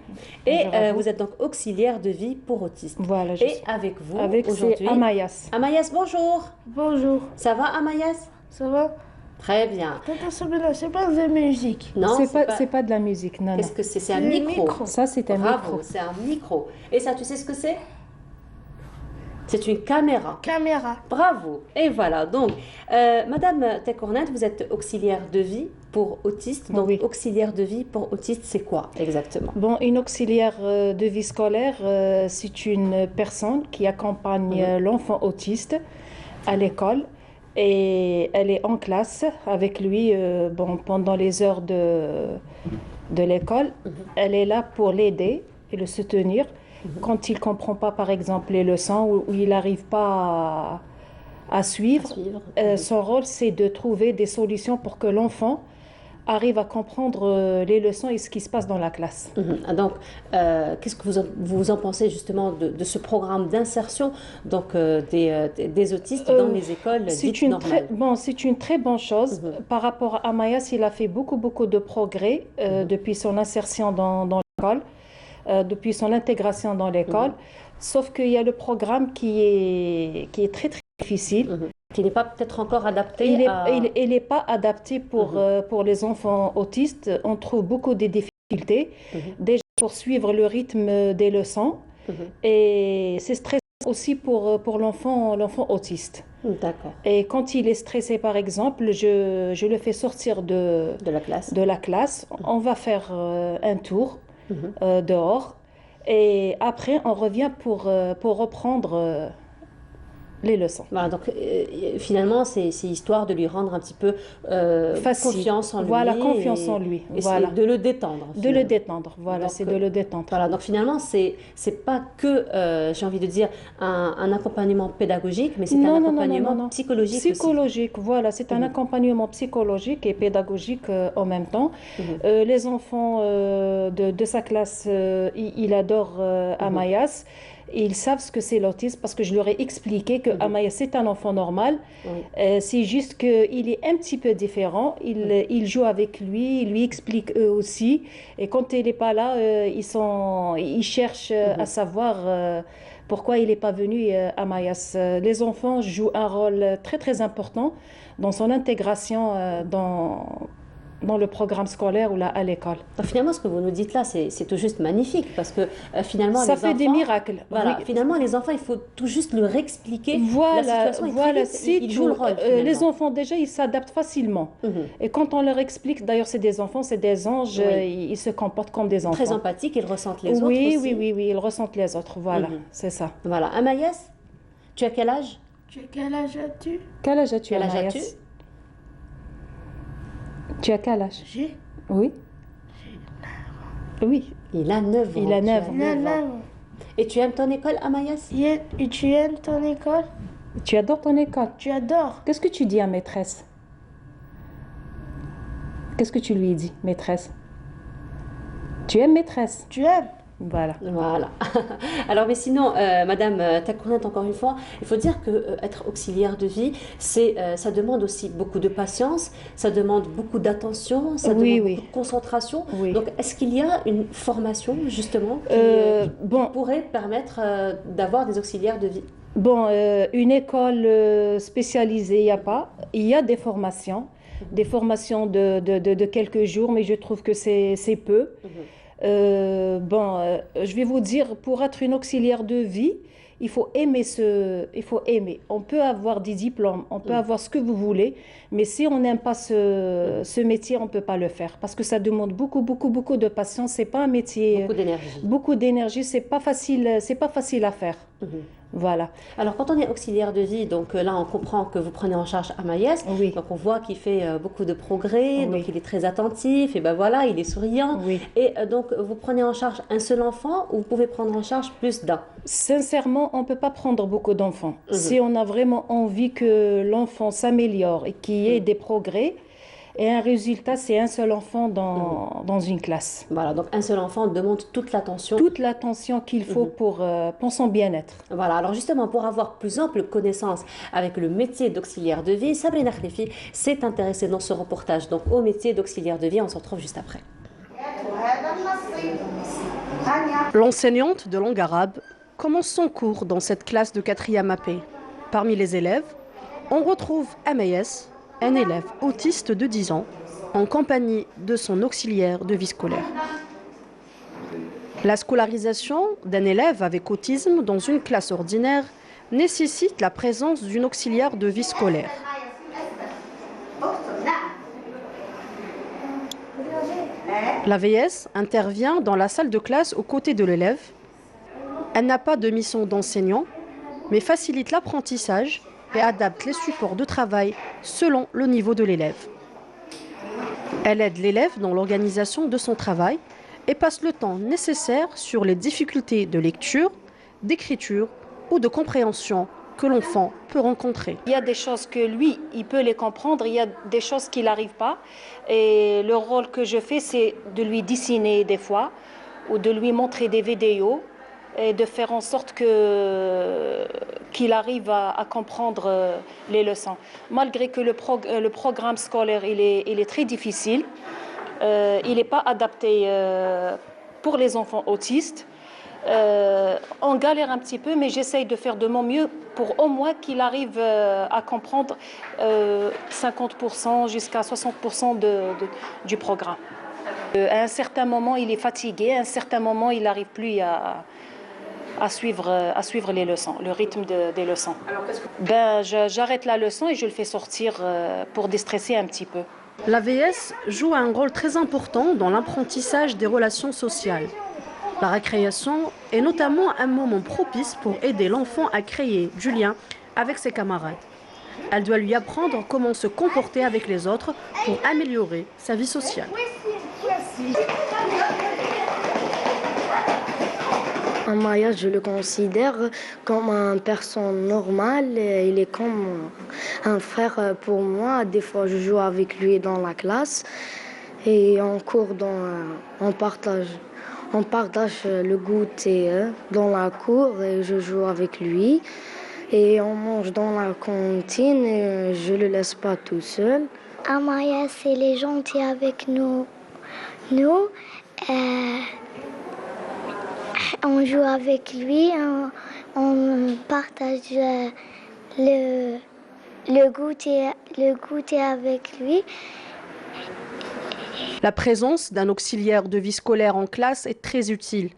Et Bonjour à vous. vous êtes donc auxiliaire de vie pour autistes. Voilà, Et avec vous avec aujourd'hui, Amayas. Amayas, bonjour. Bonjour, Ça va Amayas? ça va? Très bien. Tata Sabina, c'est pas de la musique. Non, C'est pas de la musique, non, non. Qu'est-ce que c'est? C'est un C'est un micro. micro. Ça, c'est un Bravo, micro. c'est un micro. Et ça, tu sais ce que c'est? C'est une caméra. Caméra. Bravo. Et voilà. Donc, Madame Takournent, vous êtes auxiliaire de vie pour autistes. Donc, Oui. auxiliaire de vie pour autistes, c'est quoi exactement? Bon, une auxiliaire de vie scolaire, c'est une personne qui accompagne l'enfant autiste à l'école et elle est en classe avec lui bon, pendant les heures de l'école. Elle est là pour l'aider et le soutenir quand il ne comprend pas, par exemple, les leçons ou il n'arrive pas à suivre. Son rôle, c'est de trouver des solutions pour que l'enfant arrive à comprendre les leçons et ce qui se passe dans la classe. Donc, qu'est-ce que vous en pensez justement de ce programme d'insertion donc, des autistes dans les écoles dites normales? C'est une très bonne chose. Par rapport à Amayas, il a fait beaucoup de progrès depuis son insertion dans l'école, depuis son intégration dans l'école. Sauf qu'il y a le programme qui est très difficile. Qui n'est pas peut-être encore adapté Il n'est pas adapté pour les enfants autistes. On trouve beaucoup de difficultés. Déjà pour suivre le rythme des leçons. Et c'est stressant aussi pour l'enfant autiste. D'accord. Et quand il est stressé, par exemple, je le fais sortir de la classe. On va faire un tour dehors. Et après, on revient pour reprendre les leçons. Voilà, donc finalement, c'est histoire de lui rendre un petit peu confiance en lui. Voilà, confiance en lui. Et Voilà. de le détendre. De le détendre, voilà, c'est de le détendre. Voilà, donc finalement, c'est pas que, j'ai envie de dire, un accompagnement pédagogique, mais c'est un accompagnement psychologique aussi. Psychologique, voilà, c'est un accompagnement psychologique et pédagogique en même temps. Les enfants de sa classe, il adore Amayas. Ils savent ce que c'est l'autisme parce que je leur ai expliqué que Amaya, c'est un enfant normal. C'est juste qu'il est un petit peu différent. Il joue avec lui, il lui explique eux aussi. Et quand il n'est pas là, ils cherchent à savoir pourquoi il n'est pas venu à Mayas. Les enfants jouent un rôle très très important dans son intégration dans le programme scolaire ou là, à l'école. Finalement, ce que vous nous dites là, c'est tout juste magnifique parce que finalement, ça les fait enfants, des miracles. Voilà, finalement, les enfants, il faut tout juste leur expliquer la situation. Voilà, ils jouent le rôle. Les enfants, déjà, ils s'adaptent facilement. Et quand on leur explique, d'ailleurs, c'est des enfants, c'est des anges, ils se comportent comme des enfants. Très empathiques, ils ressentent les autres aussi. Oui, ils ressentent les autres. Voilà, c'est ça. Voilà. Amayas, tu as quel âge? Quel âge as-tu? Quel âge as-tu, Amayas? Tu as quel âge? J'ai. Oui. Oui. Il a 9 ans. Il a 9 ans. Et tu aimes ton école, Amayas? Et tu aimes ton école? Tu adores ton école? Tu adores. Qu'est-ce que tu dis à maîtresse? Qu'est-ce que tu lui dis, maîtresse? Tu aimes maîtresse? Tu aimes. Voilà. Alors, mais sinon, Madame Takounet, encore une fois, il faut dire que être auxiliaire de vie, ça demande aussi beaucoup de patience, ça demande beaucoup d'attention, ça demande beaucoup de concentration. Donc, est-ce qu'il y a une formation, justement, qui pourrait permettre d'avoir des auxiliaires de vie? Bon, une école spécialisée, il n'y a pas. Il y a des formations de quelques jours, mais je trouve que c'est peu. Je vais vous dire, pour être une auxiliaire de vie, il faut aimer On peut avoir des diplômes, on peut avoir ce que vous voulez, mais si on n'aime pas ce métier, on ne peut pas le faire parce que ça demande beaucoup de patience. C'est pas un métier. Beaucoup d'énergie. C'est pas facile à faire. Voilà. Alors, quand on est auxiliaire de vie, donc là, on comprend que vous prenez en charge Amayas. Donc, on voit qu'il fait beaucoup de progrès, donc il est très attentif, et ben voilà, il est souriant. Et donc, vous prenez en charge un seul enfant ou vous pouvez prendre en charge plus d'un? Sincèrement, on ne peut pas prendre beaucoup d'enfants. Si on a vraiment envie que l'enfant s'améliore et qu'il y ait des progrès, et un résultat, c'est un seul enfant dans une classe. Voilà, donc un seul enfant demande toute l'attention. Toute l'attention qu'il faut pour son bien-être. Voilà, alors justement, pour avoir plus ample connaissance avec le métier d'auxiliaire de vie, Sabrina Khlifi s'est intéressée dans ce reportage donc au métier d'auxiliaire de vie. On se retrouve juste après. L'enseignante de langue arabe commence son cours dans cette classe de 4e AP. Parmi les élèves, on retrouve Amayas, un élève autiste de 10 ans, en compagnie de son auxiliaire de vie scolaire. La scolarisation d'un élève avec autisme dans une classe ordinaire nécessite la présence d'une auxiliaire de vie scolaire. La VS intervient dans la salle de classe aux côtés de l'élève. Elle n'a pas de mission d'enseignant, mais facilite l'apprentissage et adapte les supports de travail selon le niveau de l'élève. Elle aide l'élève dans l'organisation de son travail et passe le temps nécessaire sur les difficultés de lecture, d'écriture ou de compréhension que l'enfant peut rencontrer. Il y a des choses que lui, il peut les comprendre, il y a des choses qu'il n'arrive pas. Et le rôle que je fais, c'est de lui dessiner des fois ou de lui montrer des vidéos et de faire en sorte qu'il arrive à comprendre les leçons. Malgré que le programme scolaire il est très difficile, il n'est pas adapté pour les enfants autistes. On galère un petit peu, mais j'essaye de faire de mon mieux pour au moins qu'il arrive à comprendre 50% jusqu'à 60% du programme. À un certain moment, il est fatigué, à un certain moment, il n'arrive plus à suivre les leçons, le rythme des leçons. J'arrête la leçon et je le fais sortir pour déstresser un petit peu. L'AVS joue un rôle très important dans l'apprentissage des relations sociales. La récréation est notamment un moment propice pour aider l'enfant à créer du lien avec ses camarades. Elle doit lui apprendre comment se comporter avec les autres pour améliorer sa vie sociale. Amaya, je le considère comme une personne normale. Il est comme un frère pour moi. Des fois, je joue avec lui dans la classe et en cours, on on partage le goûter dans la cour et je joue avec lui. Et on mange dans la cantine et je ne le laisse pas tout seul. Amaya, c'est les gentils avec nous. On joue avec lui, on partage le goûter avec lui. La présence d'un auxiliaire de vie scolaire en classe est très utile.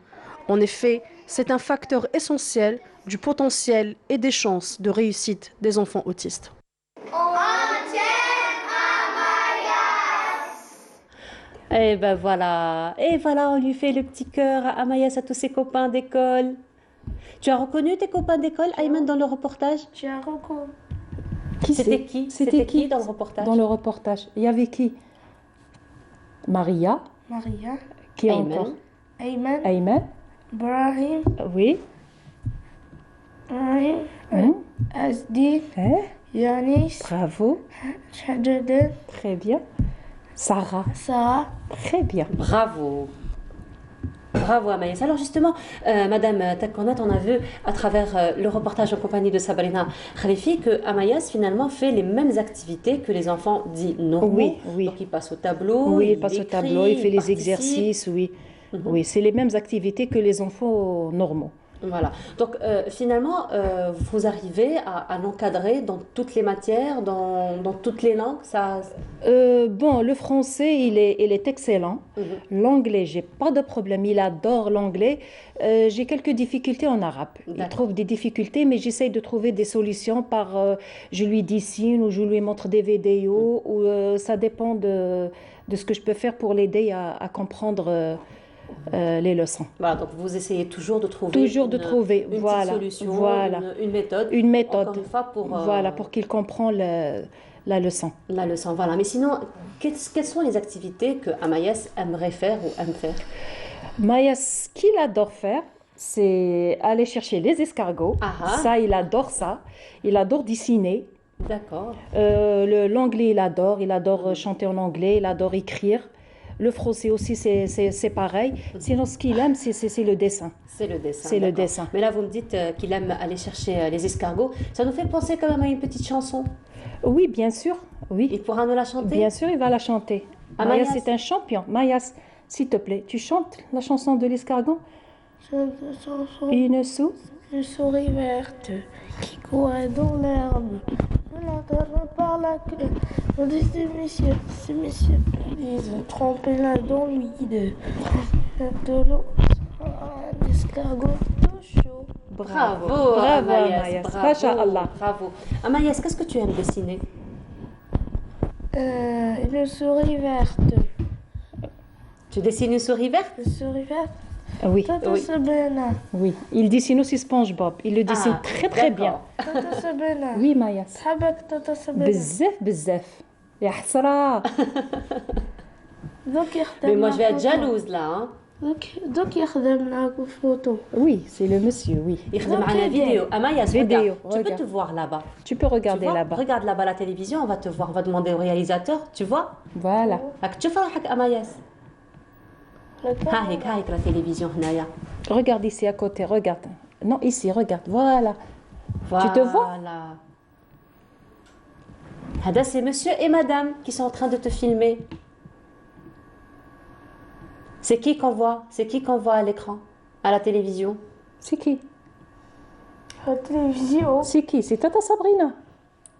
En effet, c'est un facteur essentiel du potentiel et des chances de réussite des enfants autistes. Et ben voilà, on lui fait le petit cœur à Amayas, à tous ses copains d'école. Tu as reconnu tes copains d'école, Ayman, dans le reportage? J'ai reconnu. C'était qui dans le reportage? Dans le reportage, il y avait qui? Maria. Qui encore? Ayman. Brahim. Oui. Asdi. Yanis. Bravo. Shajaden. Très bien. Sarah. Très bien. Bravo Amayas. Alors justement, Madame Takonat, on a vu à travers le reportage en compagnie de Sabrina Khalifi que Amayas finalement fait les mêmes activités que les enfants dits normaux. Oui. Donc il passe au tableau, oui, il passe au tableau, il fait les exercices, oui. Oui, c'est les mêmes activités que les enfants normaux. Voilà. Donc finalement, vous arrivez à l'encadrer dans toutes les matières, dans toutes les langues. Bon, le français, il est excellent. L'anglais, j'ai pas de problème. Il adore l'anglais. J'ai quelques difficultés en arabe. Il trouve des difficultés, mais j'essaye de trouver des solutions par. Je lui dessine ou je lui montre des vidéos. Ou ça dépend de ce que je peux faire pour l'aider à comprendre. Les leçons. Voilà, donc vous essayez toujours de trouver une solution, une méthode. Encore une fois pour qu'il comprenne la leçon. La leçon, voilà. Mais sinon, quelles sont les activités que Amayas aimerait faire ou aime faire? Mayas, ce qu'il adore faire, c'est aller chercher les escargots. Ça, il adore ça. Il adore dessiner. D'accord. L'anglais, il adore chanter en anglais, il adore écrire. Le français aussi, c'est pareil. Sinon, ce qu'il aime, c'est le dessin. C'est le dessin. Mais là, vous me dites qu'il aime aller chercher les escargots. Ça nous fait penser quand même à une petite chanson. Oui, bien sûr. Oui. Il pourra nous la chanter? Bien sûr, il va la chanter. Mayas, c'est un champion. Mayas, s'il te plaît, tu chantes la chanson de l'escargot? Une souris verte qui court dans l'herbe. On entend par la queue. On dit ces messieurs, ils ont trempé là dans l'huile. De l'eau, un escargot d'eau chaud. Bravo Amayas. Bravo. Amayas, qu'est-ce que tu aimes dessiner? Une souris verte. Tu dessines une souris verte? Une souris verte? Oui. Oui. Il dessine aussi SpongeBob. Il le dessine très bien. Oui, Mayas. Bzef. Ya hasra. Mais moi, je vais être jalouse là. Hein. Donc, il خدم معك photo. Oui, c'est le monsieur, oui. Il خدم معنا vidéo. Amayas, vidéo. Tu peux te voir là-bas. Tu peux regarder là-bas. Regarde là-bas la télévision, on va te voir. On va demander au réalisateur, tu vois? Voilà. Tu fais Amayas. هاهيك la télévision هنايا. Regarde ici à côté, regarde. Non, ici, regarde. Voilà. Tu te vois? Hada, c'est monsieur et madame qui sont en train de te filmer. C'est qui qu'on voit? C'est qui qu'on voit à l'écran? À la télévision? C'est qui? La télévision. C'est qui? C'est Tata Sabrina.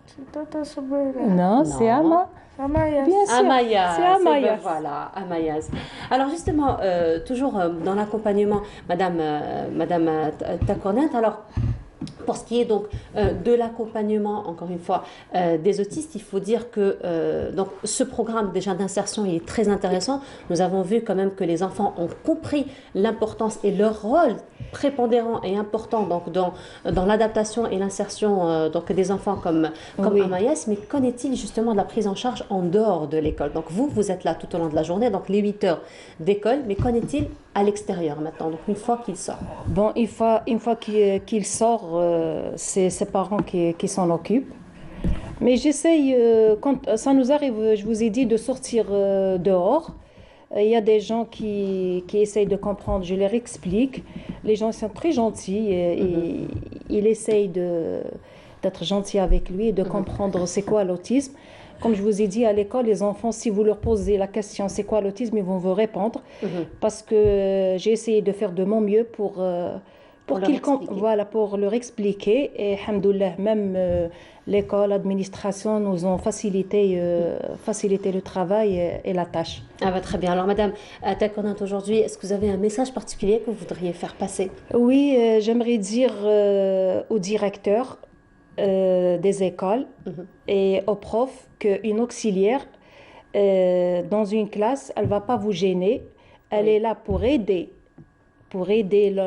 C'est Tata Sabrina. Non, c'est Ama. Amayas. Bien sûr. Amayas. C'est Amayas. Voilà, Amayas. Alors justement, toujours dans l'accompagnement, Madame Takonat, alors pour ce qui est donc de l'accompagnement, encore une fois, des autistes, il faut dire que donc ce programme déjà d'insertion il est très intéressant. Nous avons vu quand même que les enfants ont compris l'importance et leur rôle prépondérant et important donc dans l'adaptation et l'insertion donc des enfants comme Amayas. Mais qu'en est-il justement de la prise en charge en dehors de l'école? Donc vous êtes là tout au long de la journée, donc les 8 heures d'école, mais qu'en est-il à l'extérieur maintenant, donc une fois qu'il sort? Bon, une fois qu'il sort, c'est ses parents qui s'en occupent. Mais j'essaye, quand ça nous arrive, je vous ai dit, de sortir dehors. Il y a des gens qui essayent de comprendre, je leur explique. Les gens sont très gentils et ils essayent d'être gentils avec lui et de comprendre c'est quoi l'autisme. Comme je vous ai dit, à l'école, les enfants, si vous leur posez la question c'est quoi l'autisme, ils vont vous répondre. Parce que j'ai essayé de faire de mon mieux pour leur expliquer. Et alhamdoulilah, même l'école, l'administration nous ont facilité le travail et la tâche. Ah bah, très bien. Alors madame, tel qu'on est aujourd'hui, est-ce que vous avez un message particulier que vous voudriez faire passer? Oui, j'aimerais dire aux directeurs des écoles et aux profs qu'une auxiliaire dans une classe, elle ne va pas vous gêner. Elle est là pour aider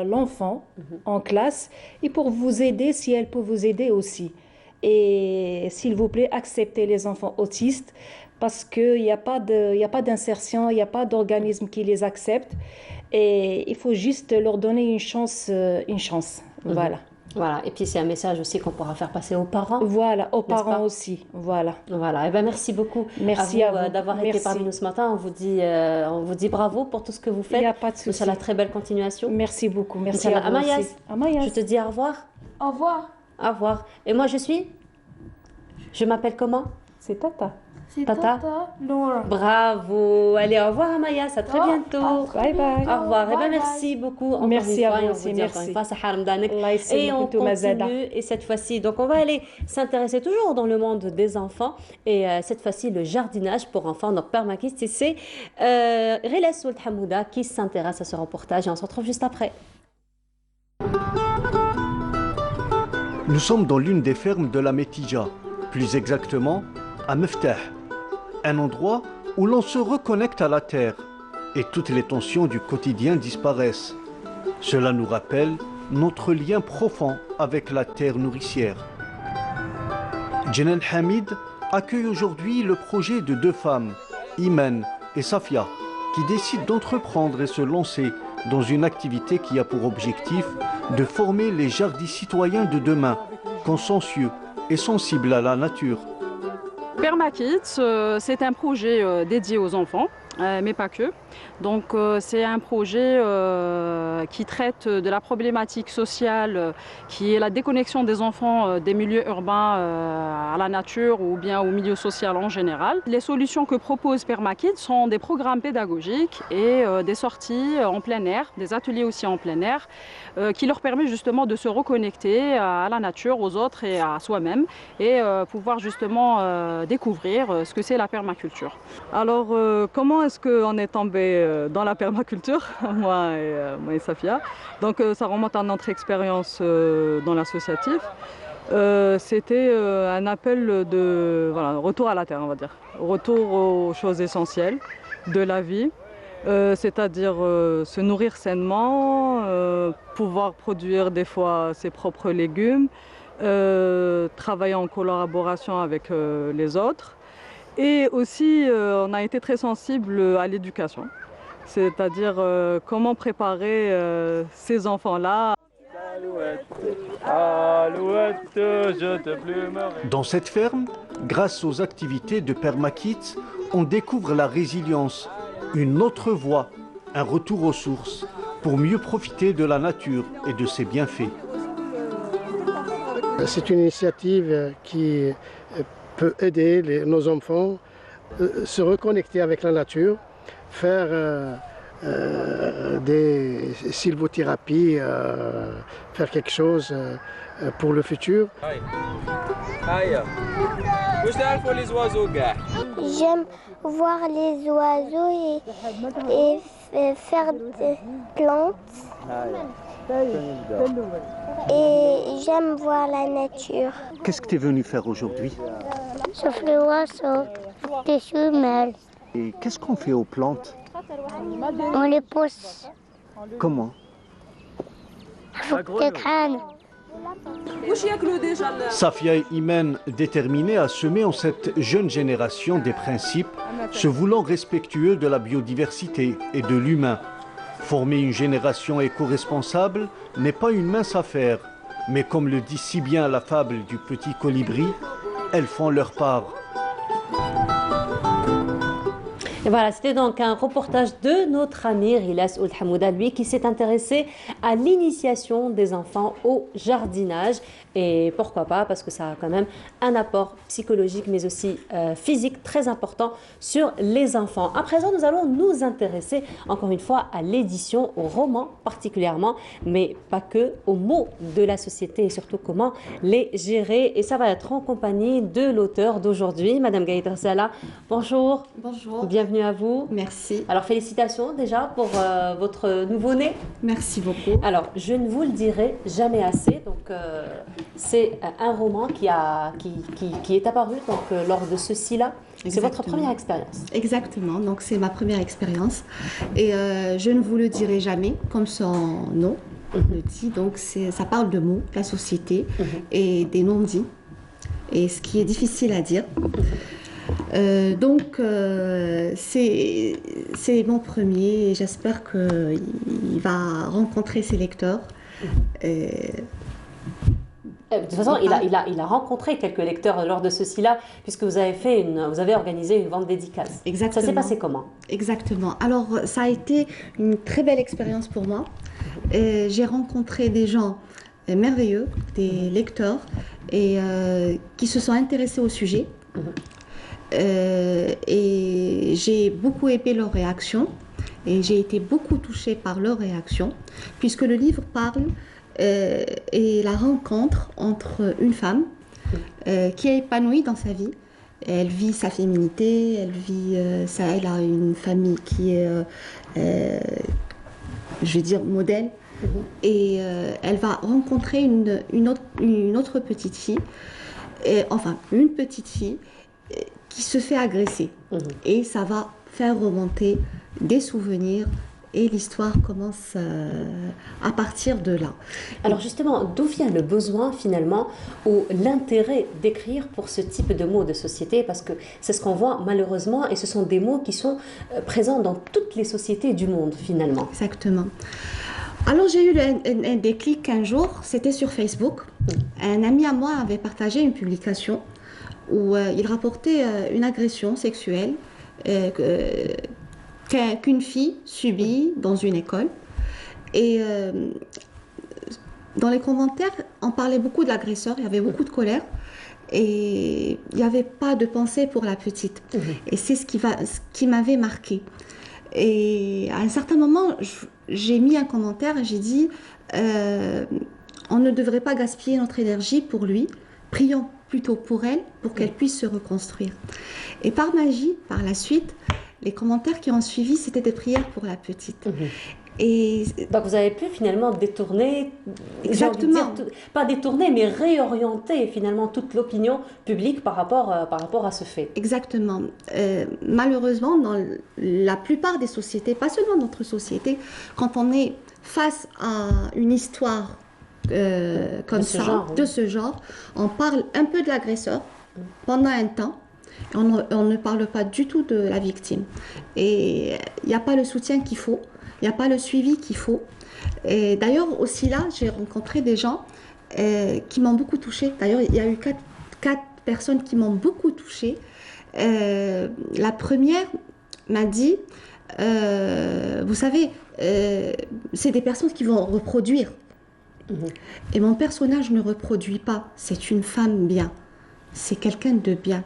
l'enfant en classe et pour vous aider si elle peut vous aider aussi. Et s'il vous plaît, acceptez les enfants autistes parce qu'il n'y a pas d'insertion, il n'y a pas d'organisme qui les accepte. Et il faut juste leur donner une chance. Voilà. Voilà, et puis c'est un message aussi qu'on pourra faire passer aux parents. Voilà, aux parents aussi. Voilà. Voilà, et ben merci beaucoup. Merci à vous d'avoir été parmi nous ce matin. On vous dit bravo pour tout ce que vous faites. Il n'y a pas de souci. C'est la très belle continuation. Merci beaucoup. Merci à vous aussi. Amayas, je te dis au revoir. Au revoir. Au revoir. Et moi je m'appelle comment? C'est Tata. C'est Tata Laura. Bravo. Allez, au revoir Amayas, à très bientôt. Bye bye. Au revoir. Et ben merci beaucoup. Merci à vous aussi. Merci. Et on continue. Et cette fois-ci, donc on va aller s'intéresser toujours dans le monde des enfants. Et cette fois-ci, le jardinage pour enfants. Donc permaculture, c'est Riles Ould Hamouda qui s'intéresse à ce reportage. Et on se retrouve juste après. Nous sommes dans l'une des fermes de la Metija, plus exactement à Meftah, un endroit où l'on se reconnecte à la terre et toutes les tensions du quotidien disparaissent. Cela nous rappelle notre lien profond avec la terre nourricière. Jenel Hamid accueille aujourd'hui le projet de deux femmes, Imen et Safia, qui décident d'entreprendre et se lancer dans une activité qui a pour objectif de former les jardins citoyens de demain, consciencieux et sensibles à la nature. Permakids, c'est un projet dédié aux enfants, mais pas que. Donc c'est un projet qui traite de la problématique sociale qui est la déconnexion des enfants des milieux urbains à la nature ou bien au milieu social en général. Les solutions que propose Permakids sont des programmes pédagogiques et des sorties en plein air, des ateliers aussi en plein air qui leur permet justement de se reconnecter à la nature, aux autres et à soi-même et pouvoir justement découvrir ce que c'est la permaculture. Alors comment est-ce qu'on est tombé dans la permaculture, moi et Safia. Donc ça remonte à notre expérience dans l'associatif. C'était un appel de retour à la terre, on va dire. Retour aux choses essentielles de la vie, c'est-à-dire se nourrir sainement, pouvoir produire des fois ses propres légumes, travailler en collaboration avec les autres. Et aussi, on a été très sensible à l'éducation. C'est-à-dire comment préparer ces enfants-là. Dans cette ferme, grâce aux activités de Permakids, on découvre la résilience, une autre voie, un retour aux sources, pour mieux profiter de la nature et de ses bienfaits. C'est une initiative qui peut aider nos enfants à se reconnecter avec la nature, faire des sylvothérapies, faire quelque chose pour le futur. J'aime voir les oiseaux et faire des plantes. Et j'aime voir la nature. Qu'est-ce que tu es venu faire aujourd'hui? Sauf les oiseaux, des femelles. Et qu'est-ce qu'on fait aux plantes? On les pousse. Comment? Avec des crânes. Safia et Imen, déterminés à semer en cette jeune génération des principes, se voulant respectueux de la biodiversité et de l'humain. Former une génération éco-responsable n'est pas une mince affaire, mais comme le dit si bien la fable du petit colibri, elles font leur part. Et voilà, c'était donc un reportage de notre ami Rilas Ould Hamouda, lui qui s'est intéressé à l'initiation des enfants au jardinage. Et pourquoi pas, parce que ça a quand même un apport psychologique mais aussi physique très important sur les enfants. À présent, nous allons nous intéresser encore une fois à l'édition, au roman particulièrement, mais pas que, aux mots de la société et surtout comment les gérer. Et ça va être en compagnie de l'auteur d'aujourd'hui, Madame Gaïdra Sala. Bonjour. Bonjour. Bienvenue à vous. Merci. Alors félicitations déjà pour votre nouveau-né. Merci beaucoup. Alors je ne vous le dirai jamais assez. Donc c'est un roman qui est apparu donc, lors de ceci-là. C'est votre première expérience. Exactement. Donc c'est ma première expérience et je ne vous le dirai jamais comme son nom le dit. Donc ça parle de mots, de la société et des non-dits et ce qui est difficile à dire. Donc c'est mon premier et j'espère qu'il va rencontrer ses lecteurs. De toute façon, il a rencontré quelques lecteurs lors de ceci-là, puisque vous avez organisé une vente dédicace. Exactement. Ça s'est passé comment? Exactement. Alors, ça a été une très belle expérience pour moi. J'ai rencontré des gens merveilleux, des lecteurs, et qui se sont intéressés au sujet. Et j'ai beaucoup aimé leurs réactions et j'ai été beaucoup touchée par leurs réactions puisque le livre parle et la rencontre entre une femme qui est épanouie dans sa vie. Elle vit sa féminité, elle a une famille qui est, je vais dire, modèle. Et elle va rencontrer une autre petite fille, une petite fille qui se fait agresser. Et ça va faire remonter des souvenirs et l'histoire commence à partir de là. Alors justement, d'où vient le besoin finalement ou l'intérêt d'écrire pour ce type de mots de société? Parce que c'est ce qu'on voit malheureusement et ce sont des mots qui sont présents dans toutes les sociétés du monde finalement. Exactement. Alors j'ai eu un déclic un jour, c'était sur Facebook. Un ami à moi avait partagé une publication où il rapportait une agression sexuelle qu'une fille subit dans une école. Et dans les commentaires, on parlait beaucoup de l'agresseur, il y avait beaucoup de colère et il n'y avait pas de pensée pour la petite. Et c'est ce qui m'avait marqué. Et à un certain moment, j'ai mis un commentaire et j'ai dit on ne devrait pas gaspiller notre énergie pour lui, prions plutôt pour elle, pour qu'elle puisse se reconstruire. Et par magie, par la suite, les commentaires qui ont suivi, c'était des prières pour la petite. Et donc vous avez pu finalement détourner, exactement, pas détourner, mais réorienter finalement toute l'opinion publique par rapport à ce fait. Exactement. Malheureusement, dans la plupart des sociétés, pas seulement notre société, quand on est face à une histoire comme ça, de ce genre, on parle un peu de l'agresseur pendant un temps. On ne parle pas du tout de la victime. Et il n'y a pas le soutien qu'il faut, il n'y a pas le suivi qu'il faut. Et d'ailleurs, aussi là, j'ai rencontré des gens qui m'ont beaucoup touchée. D'ailleurs, il y a eu quatre personnes qui m'ont beaucoup touchée. La première m'a dit, vous savez, c'est des personnes qui vont reproduire. Et mon personnage ne reproduit pas, c'est une femme bien. C'est quelqu'un de bien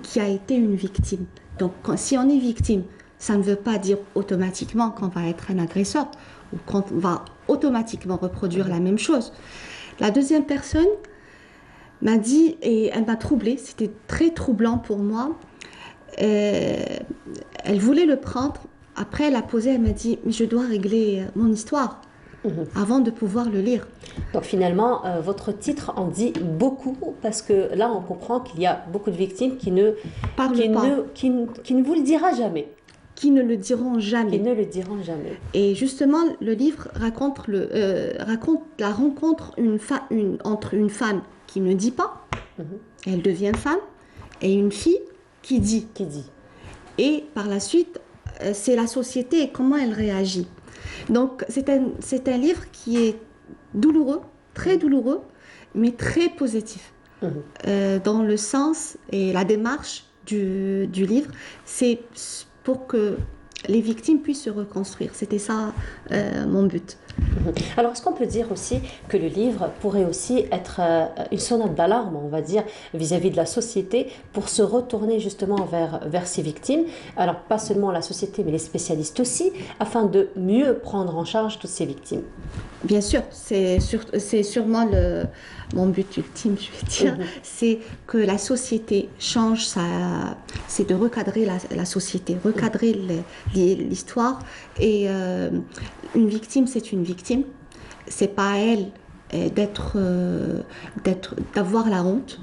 qui a été une victime. Donc, si on est victime, ça ne veut pas dire automatiquement qu'on va être un agresseur ou qu'on va automatiquement reproduire la même chose. La deuxième personne m'a dit, et elle m'a troublée, c'était très troublant pour moi. Elle voulait le prendre. Après, elle a posé, elle m'a dit, mais je dois régler mon histoire avant de pouvoir le lire. Donc finalement, votre titre en dit beaucoup parce que là, on comprend qu'il y a beaucoup de victimes qui ne vous le dira jamais. Qui ne le diront jamais. Qui ne le diront jamais. Et justement, le livre raconte la rencontre entre une femme qui ne dit pas, elle devient femme, et une fille qui dit. Et par la suite, c'est la société et comment elle réagit. Donc, c'est un livre qui est douloureux, très douloureux, mais très positif. Dans le sens et la démarche du livre, c'est pour que les victimes puissent se reconstruire. C'était ça mon but. Alors, est-ce qu'on peut dire aussi que le livre pourrait aussi être une sonnette d'alarme, on va dire, vis-à-vis de la société pour se retourner justement vers ces victimes? Alors, pas seulement la société, mais les spécialistes aussi, afin de mieux prendre en charge toutes ces victimes. Bien sûr, c'est sûrement mon but ultime, je vais dire, c'est que la société change, c'est de recadrer la société, recadrer l'histoire. Et une victime, c'est une victime. C'est pas à elle d'avoir la honte.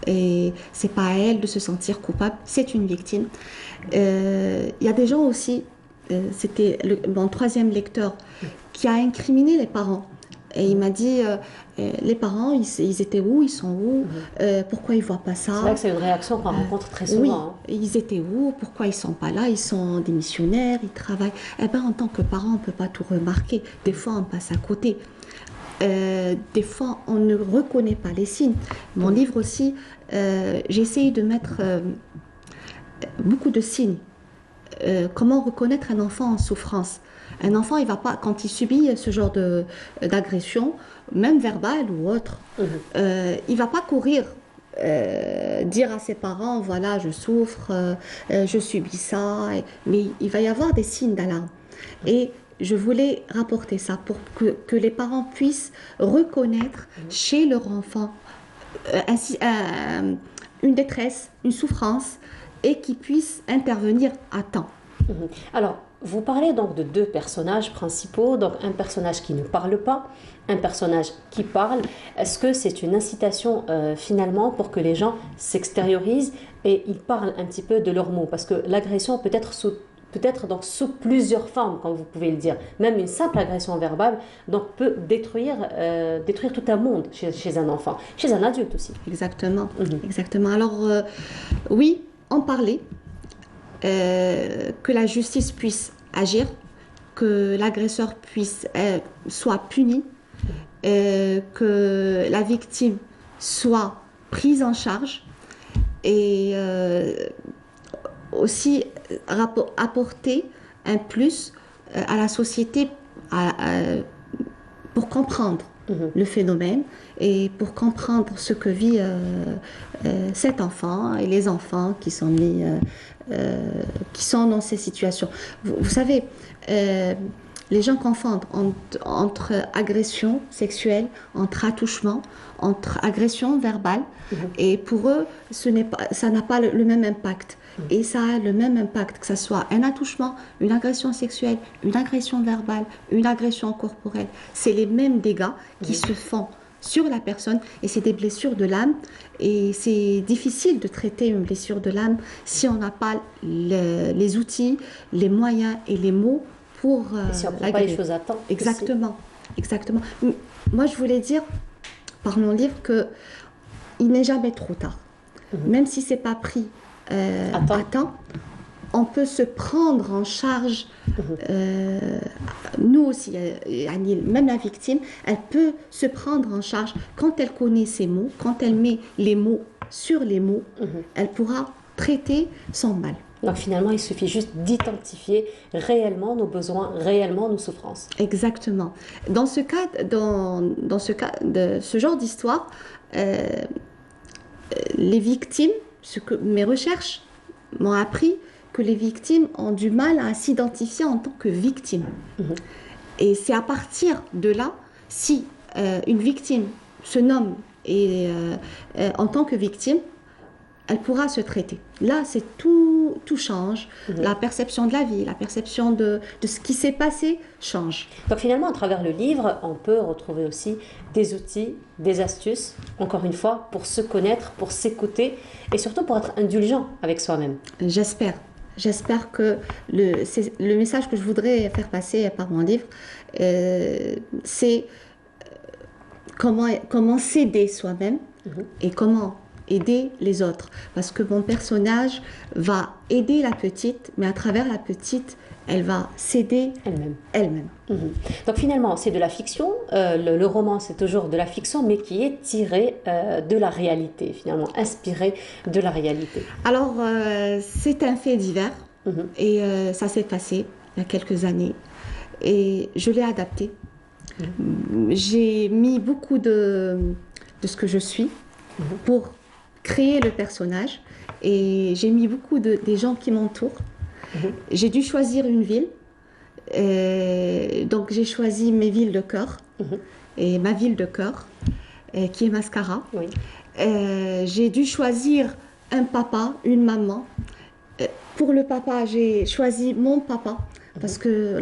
Et c'est pas à elle de se sentir coupable. C'est une victime. Il y a des gens aussi, c'était mon troisième lecteur, qui a incriminé les parents. Et il m'a dit, les parents, ils étaient où? Ils sont où? Pourquoi ils ne voient pas ça? C'est vrai que c'est une réaction qu'on rencontre très souvent. Oui, hein. ils étaient où? Pourquoi ils ne sont pas là? Ils sont démissionnaires, ils travaillent. Eh bien, en tant que parent, on ne peut pas tout remarquer. Des fois, on passe à côté. Des fois, on ne reconnaît pas les signes. Mon livre aussi, j'ai essayé de mettre beaucoup de signes. Comment reconnaître un enfant en souffrance? Un enfant, il va pas, quand il subit ce genre d'agression, même verbale ou autre, il va pas courir dire à ses parents, voilà, je souffre, je subis ça, mais il va y avoir des signes d'alarme. Et je voulais rapporter ça pour que les parents puissent reconnaître chez leur enfant une détresse, une souffrance, et qu'ils puissent intervenir à temps. Alors, vous parlez donc de deux personnages principaux, donc un personnage qui ne parle pas, un personnage qui parle. Est-ce que c'est une incitation finalement pour que les gens s'extériorisent et ils parlent un petit peu de leurs mots? Parce que l'agression peut être donc sous plusieurs formes, comme vous pouvez le dire. Même une simple agression verbale donc, peut détruire tout un monde chez un enfant, chez un adulte aussi. Exactement, exactement. Alors, oui, en parler, que la justice puisse agir, que l'agresseur soit puni, que la victime soit prise en charge et aussi apporter un plus à la société pour comprendre le phénomène et pour comprendre ce que vit cet enfant et les enfants qui sont dans ces situations. Vous savez, les gens confondent entre agression sexuelle, entre attouchement, entre agression verbale, et pour eux, ça n'a pas le même impact. Et ça a le même impact, que ce soit un attouchement, une agression sexuelle, une agression verbale, une agression corporelle. C'est les mêmes dégâts qui se font sur la personne, et c'est des blessures de l'âme, et c'est difficile de traiter une blessure de l'âme si on n'a pas les outils, les moyens et les mots pour et si on ne prend pas les choses à temps. Exactement, exactement. Moi, je voulais dire par mon livre qu'il n'est jamais trop tard. Même si c'est pas pris à temps, on peut se prendre en charge. Nous aussi, même la victime, elle peut se prendre en charge quand elle connaît ses mots, quand elle met les mots sur les mots, elle pourra traiter son mal. Donc finalement, il suffit juste d'identifier réellement nos besoins, réellement nos souffrances. Exactement. Dans ce cas, de ce genre d'histoire, les victimes, mes recherches m'ont appris que les victimes ont du mal à s'identifier en tant que victimes. Et c'est à partir de là, si une victime se nomme en tant que victime, elle pourra se traiter. Là, tout change. La perception de la vie, la perception de ce qui s'est passé change. Donc finalement, à travers le livre, on peut retrouver aussi des outils, des astuces, encore une fois, pour se connaître, pour s'écouter et surtout pour être indulgent avec soi-même. J'espère. J'espère que le message que je voudrais faire passer par mon livre, c'est comment s'aider soi-même et comment aider les autres. Parce que mon personnage va aider la petite, mais à travers la petite, elle va s'aider elle-même. Donc finalement, c'est de la fiction. Le roman, c'est toujours de la fiction, mais qui est tiré de la réalité, finalement, inspiré de la réalité. Alors, c'est un fait divers. Et ça s'est passé il y a quelques années. Et je l'ai adapté. J'ai mis beaucoup de ce que je suis pour créer le personnage. Et j'ai mis beaucoup des gens qui m'entourent. J'ai dû choisir une ville. Donc j'ai choisi mes villes de cœur. Et ma ville de cœur, qui est Mascara. J'ai dû choisir un papa, une maman. Pour le papa, j'ai choisi mon papa. Parce que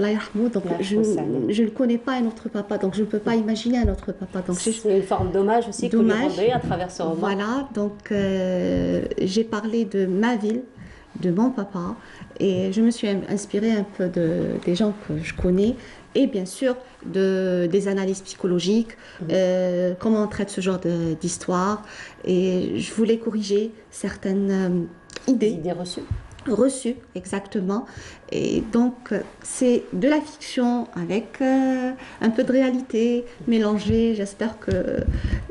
donc je ne connais pas un autre papa, donc je ne peux pas imaginer un autre papa. C'est une forme d'hommage aussi que vous lui rendez à travers ce roman. Voilà, donc j'ai parlé de ma ville, de mon papa, et je me suis inspirée un peu des gens que je connais, et bien sûr des analyses psychologiques, comment on traite ce genre d'histoire, et je voulais corriger certaines idées reçues, exactement. Et donc, c'est de la fiction avec un peu de réalité mélangée. J'espère que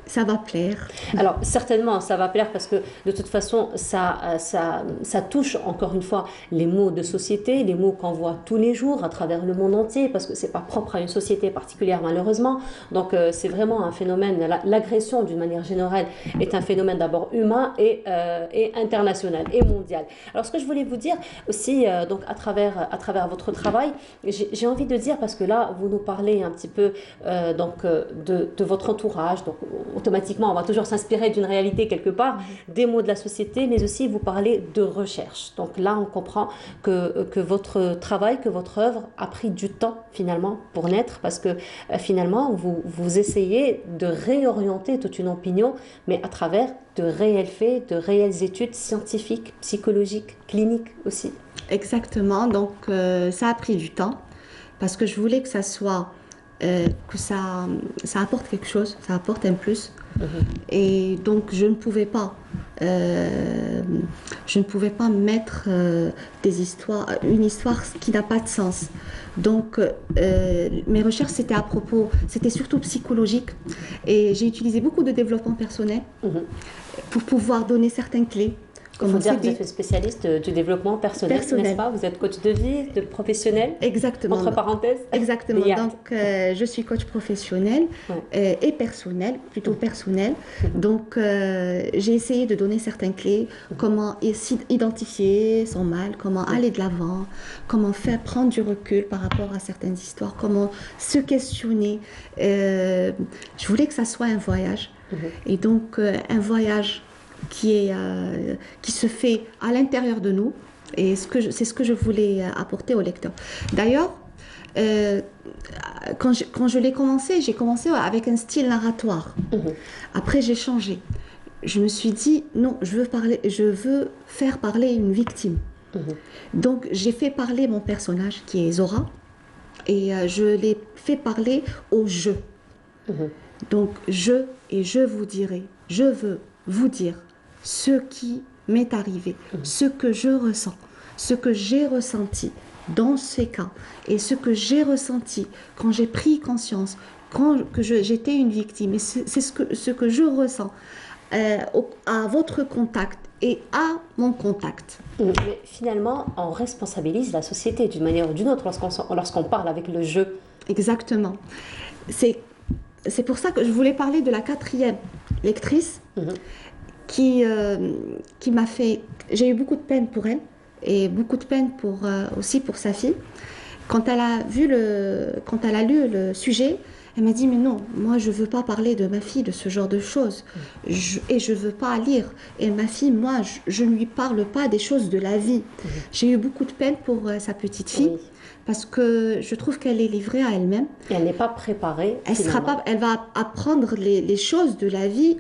ça va plaire. Alors, certainement, ça va plaire parce que, de toute façon, ça touche, encore une fois, les mots de société, les mots qu'on voit tous les jours à travers le monde entier, parce que ce n'est pas propre à une société particulière, malheureusement. Donc, c'est vraiment un phénomène, l'agression, d'une manière générale, est un phénomène d'abord humain et international et mondial. Alors, ce que je voulais vous dire aussi, donc, à travers votre travail, j'ai envie de dire, parce que là, vous nous parlez un petit peu de votre entourage, donc automatiquement, on va toujours s'inspirer d'une réalité quelque part, des mots de la société, mais aussi vous parlez de recherche. Donc là, on comprend que votre travail, que votre œuvre a pris du temps, finalement, pour naître, parce que finalement, vous essayez de réorienter toute une opinion, mais à travers de réels faits, de réelles études scientifiques, psychologiques, cliniques aussi. Exactement, donc ça a pris du temps parce que je voulais que ça soit, que ça apporte quelque chose, ça apporte un plus. Et donc je ne pouvais pas mettre une histoire qui n'a pas de sens. Donc mes recherches c'était surtout psychologique et j'ai utilisé beaucoup de développement personnel pour pouvoir donner certaines clés. Il faut dire que vous êtes une spécialiste du développement personnel, n'est-ce pas? Vous êtes coach de vie, de professionnel. Exactement. Entre parenthèses. Exactement. Donc, je suis coach professionnel et personnel, plutôt personnel. Donc, j'ai essayé de donner certaines clés, comment identifier son mal, comment aller de l'avant, comment faire prendre du recul par rapport à certaines histoires, comment se questionner. Je voulais que ça soit un voyage. Et donc, un voyage qui se fait à l'intérieur de nous, et c'est ce que je voulais apporter au lecteur. D'ailleurs, quand je l'ai commencé, j'ai commencé avec un style narratoire. Après, j'ai changé. Je me suis dit, non, je veux faire parler une victime. Donc, j'ai fait parler mon personnage, qui est Zora, et je l'ai fait parler au « je ». Donc, je vous dirai, je veux vous dire ce qui m'est arrivé, ce que je ressens, ce que j'ai ressenti dans ces cas et ce que j'ai ressenti quand j'ai pris conscience que j'étais une victime. Et c'est ce que je ressens à votre contact et à mon contact. Mais finalement, on responsabilise la société d'une manière ou d'une autre lorsqu'on parle avec le jeu. Exactement. C'est pour ça que je voulais parler de la 4e lectrice qui m'a fait... J'ai eu beaucoup de peine pour elle et beaucoup de peine aussi pour sa fille. Quand elle a lu le sujet, elle m'a dit « Mais non, moi je ne veux pas parler de ma fille, de ce genre de choses. Et je ne veux pas lire. Et ma fille, moi, je ne lui parle pas des choses de la vie. » J'ai eu beaucoup de peine pour sa petite fille. Oui. Parce que je trouve qu'elle est livrée à elle-même. Et elle n'est pas préparée. Elle va apprendre les choses de la vie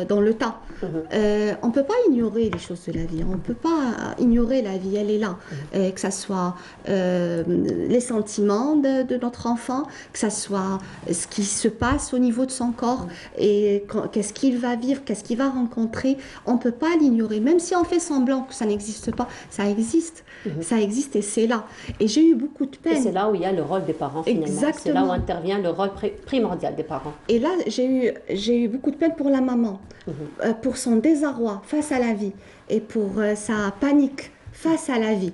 dans le tas. On ne peut pas ignorer les choses de la vie. On ne peut pas ignorer la vie. Elle est là. Que ce soit les sentiments de notre enfant, que ce soit ce qui se passe au niveau de son corps et qu'est-ce qu'il va vivre, qu'est-ce qu'il va rencontrer. On ne peut pas l'ignorer. Même si on fait semblant que ça n'existe pas, ça existe. Ça existe et c'est là. Et j'ai eu beaucoup de peine. Et c'est là où il y a le rôle des parents finalement. Exactement. C'est là où intervient le rôle primordial des parents. Et là, j'ai eu beaucoup de peine pour la maman, pour son désarroi face à la vie et pour sa panique face à la vie.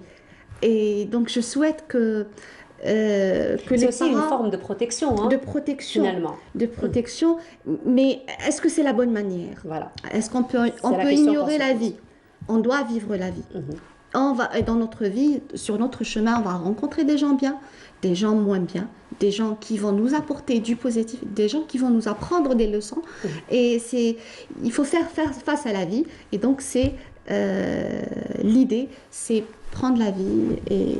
Et donc je souhaite que c'est aussi une forme de protection, de protection, finalement. De protection, mais est-ce que c'est la bonne manière? Voilà. Est-ce qu'on peut ignorer la vie? On doit vivre la vie. Dans notre vie, sur notre chemin, on va rencontrer des gens bien, des gens moins bien, des gens qui vont nous apporter du positif, des gens qui vont nous apprendre des leçons. Et il faut faire face à la vie. Et donc l'idée, c'est prendre la vie et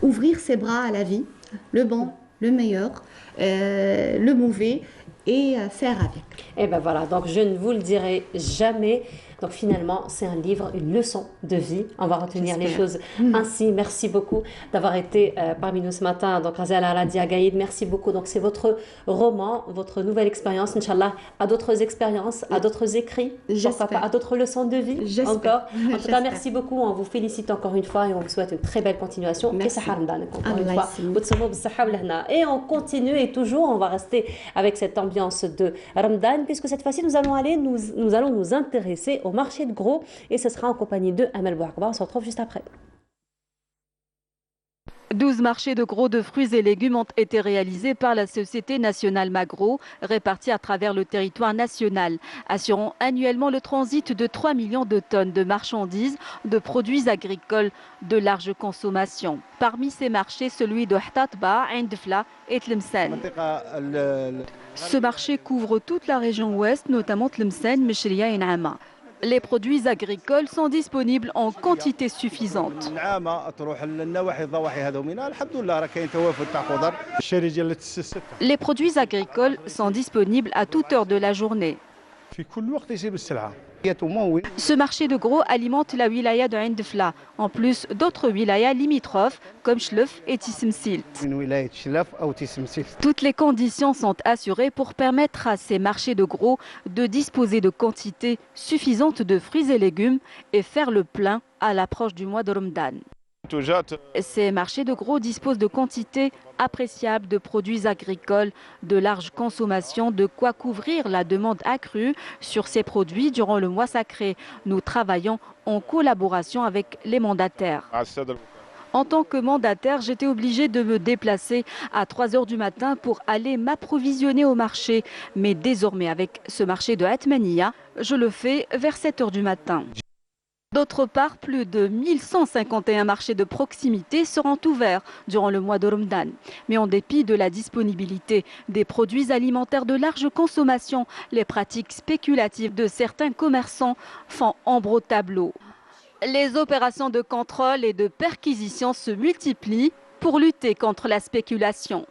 ouvrir ses bras à la vie, le bon, le meilleur, le mauvais, et faire avec. Et ben voilà, donc je ne vous le dirai jamais. Donc finalement, c'est un livre, une leçon de vie. On va retenir les choses ainsi. Merci beaucoup d'avoir été parmi nous ce matin. Donc Razia Al-Aradi Agaïd, merci beaucoup. Donc c'est votre roman, votre nouvelle expérience, Inch'Allah, à d'autres expériences, à d'autres écrits, pourquoi pas, à d'autres leçons de vie encore. En tout cas, merci beaucoup. On vous félicite encore une fois et on vous souhaite une très belle continuation. Merci. Encore une fois. Et on continue et toujours, on va rester avec cette ambiance de Ramadan, puisque cette fois-ci, nous allons nous intéresser au marché de gros et ce sera en compagnie de Amel Bouakba. On se retrouve juste après. 12 marchés de gros de fruits et légumes ont été réalisés par la Société nationale Magro, répartis à travers le territoire national, assurant annuellement le transit de 3 millions de tonnes de marchandises, de produits agricoles de large consommation. Parmi ces marchés, celui de Htatba, Indfla et Tlemcen. Ce marché couvre toute la région ouest, notamment Tlemcen, Mechria et Naama. Les produits agricoles sont disponibles en quantité suffisante. Les produits agricoles sont disponibles à toute heure de la journée. Ce marché de gros alimente la wilaya de Indfla, en plus d'autres wilayas limitrophes comme Chlef et Tissemsilt. Toutes les conditions sont assurées pour permettre à ces marchés de gros de disposer de quantités suffisantes de fruits et légumes et faire le plein à l'approche du mois de Ramadan. Ces marchés de gros disposent de quantités appréciables de produits agricoles de large consommation, de quoi couvrir la demande accrue sur ces produits durant le mois sacré. Nous travaillons en collaboration avec les mandataires. En tant que mandataire, j'étais obligée de me déplacer à 3 h du matin pour aller m'approvisionner au marché. Mais désormais, avec ce marché de Atmania, je le fais vers 7 h du matin. D'autre part, plus de 1151 marchés de proximité seront ouverts durant le mois de Ramadan. Mais en dépit de la disponibilité des produits alimentaires de large consommation, les pratiques spéculatives de certains commerçants font ombre au tableau. Les opérations de contrôle et de perquisition se multiplient pour lutter contre la spéculation.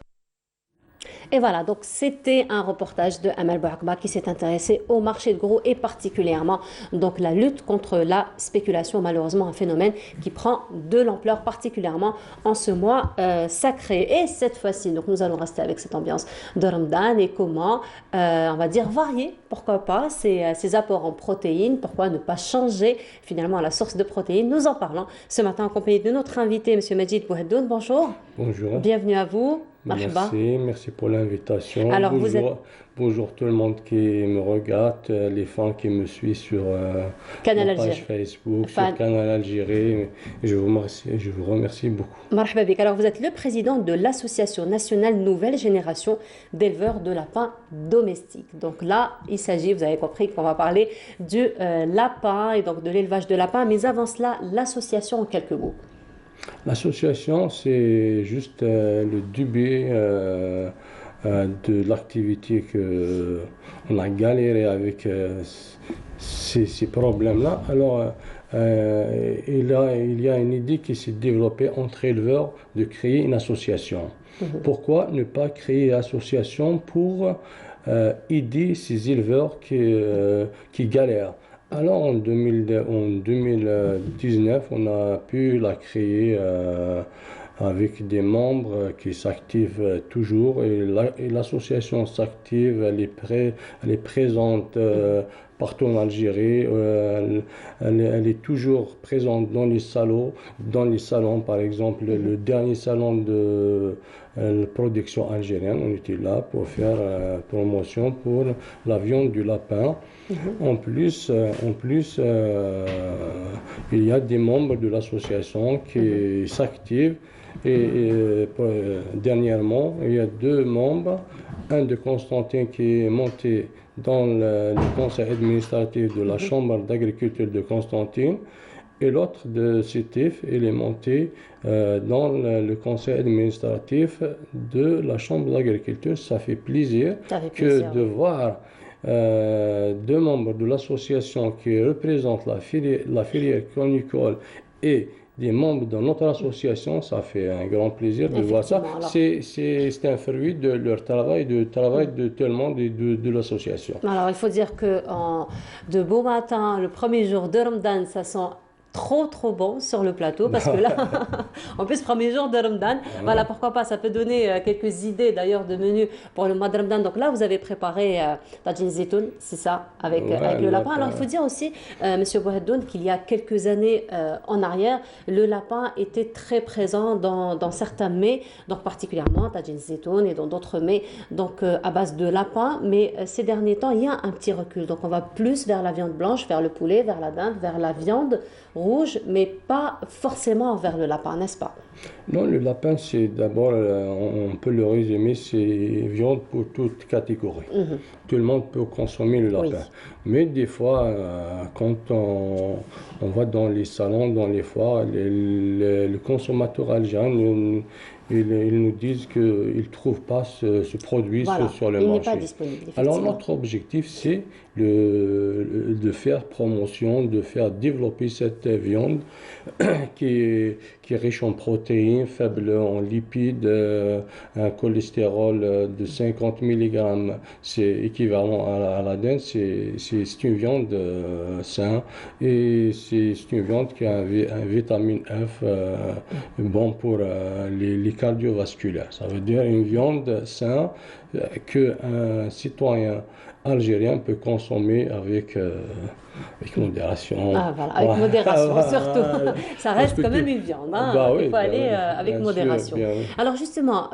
Et voilà, donc c'était un reportage de Amel Bouakba qui s'est intéressé au marché de gros et particulièrement donc la lutte contre la spéculation, malheureusement un phénomène qui prend de l'ampleur particulièrement en ce mois sacré. Et cette fois-ci, donc nous allons rester avec cette ambiance de Ramadan et comment, on va dire, varier, pourquoi pas, ces apports en protéines, pourquoi ne pas changer finalement la source de protéines. Nous en parlons ce matin en compagnie de notre invité, M. Majid Bouhaddoun. Bonjour. Bonjour. Bienvenue à vous. Merci pour l'invitation. Bonjour tout le monde qui me regarde, les fans qui me suivent sur Canal page Facebook, sur Canal Algérie. Je vous remercie beaucoup. Marhaba bik. Alors vous êtes le président de l'Association nationale Nouvelle Génération d'éleveurs de lapins domestiques. Donc là, il s'agit, vous avez compris qu'on va parler du lapin et donc de l'élevage de lapins. Mais avant cela, l'association en quelques mots. L'association, c'est juste le début de l'activité qu'on a galéré avec ces problèmes-là. Alors, il y a une idée qui s'est développée entre éleveurs de créer une association. Pourquoi ne pas créer une association pour aider ces éleveurs qui galèrent? Alors en 2019, on a pu la créer avec des membres qui s'activent toujours et l'association s'active, elle est présente partout en Algérie. Elle est toujours présente dans les salons, par exemple, le dernier salon de production algérienne. On était là pour faire promotion pour la viande du lapin. En plus, il y a des membres de l'association qui s'activent. Et dernièrement, il y a 2 membres, un de Constantine qui est monté dans le conseil administratif de la Chambre d'agriculture de Constantine, et l'autre de Sétif, il est monté dans le conseil administratif de la Chambre d'agriculture. Ça fait plaisir de voir 2 membres de l'association qui représentent la filière canicole et des membres de notre association. Ça fait un grand plaisir de voir ça. C'est un fruit de leur travail, de tout le monde et de l'association. Alors, il faut dire que de beau matin, le premier jour de Ramadan, ça sent trop bon sur le plateau, parce que là, en plus, premier jour de Ramadan, voilà, pourquoi pas, ça peut donner quelques idées d'ailleurs de menus pour le mois de Ramadan. Donc là, vous avez préparé tagine zitoun, c'est ça, avec le lapin. Alors, il faut dire aussi, Monsieur Bouhaddoun, qu'il y a quelques années en arrière, le lapin était très présent dans certains mets, donc particulièrement tagine zitoun et dans d'autres mets, donc à base de lapin. Mais ces derniers temps, il y a un petit recul. Donc on va plus vers la viande blanche, vers le poulet, vers la dinde, vers la viande rouge, mais pas forcément vers le lapin, n'est-ce pas? Non, le lapin, c'est d'abord, on peut le résumer, c'est viande pour toute catégorie. Tout le monde peut consommer le lapin. Mais des fois, quand on va dans les salons, dans les foires, le consommateur algérien, ils nous disent qu'ils ne trouvent pas ce produit sur le marché. Il n'est pas disponible. Alors notre objectif, c'est de faire promotion, de faire développer cette viande qui est riche en protéines, faible en lipides, un cholestérol de 50 mg, c'est équivalent à la dinde. C'est une viande saine, et c'est une viande qui a un vitamine F bon pour les cardiovasculaires. Ça veut dire une viande saine qu'un citoyen algérien peut consommer avec modération. Ah, voilà, avec modération surtout. Ça reste quand même une viande. Il faut aller avec modération. Alors justement,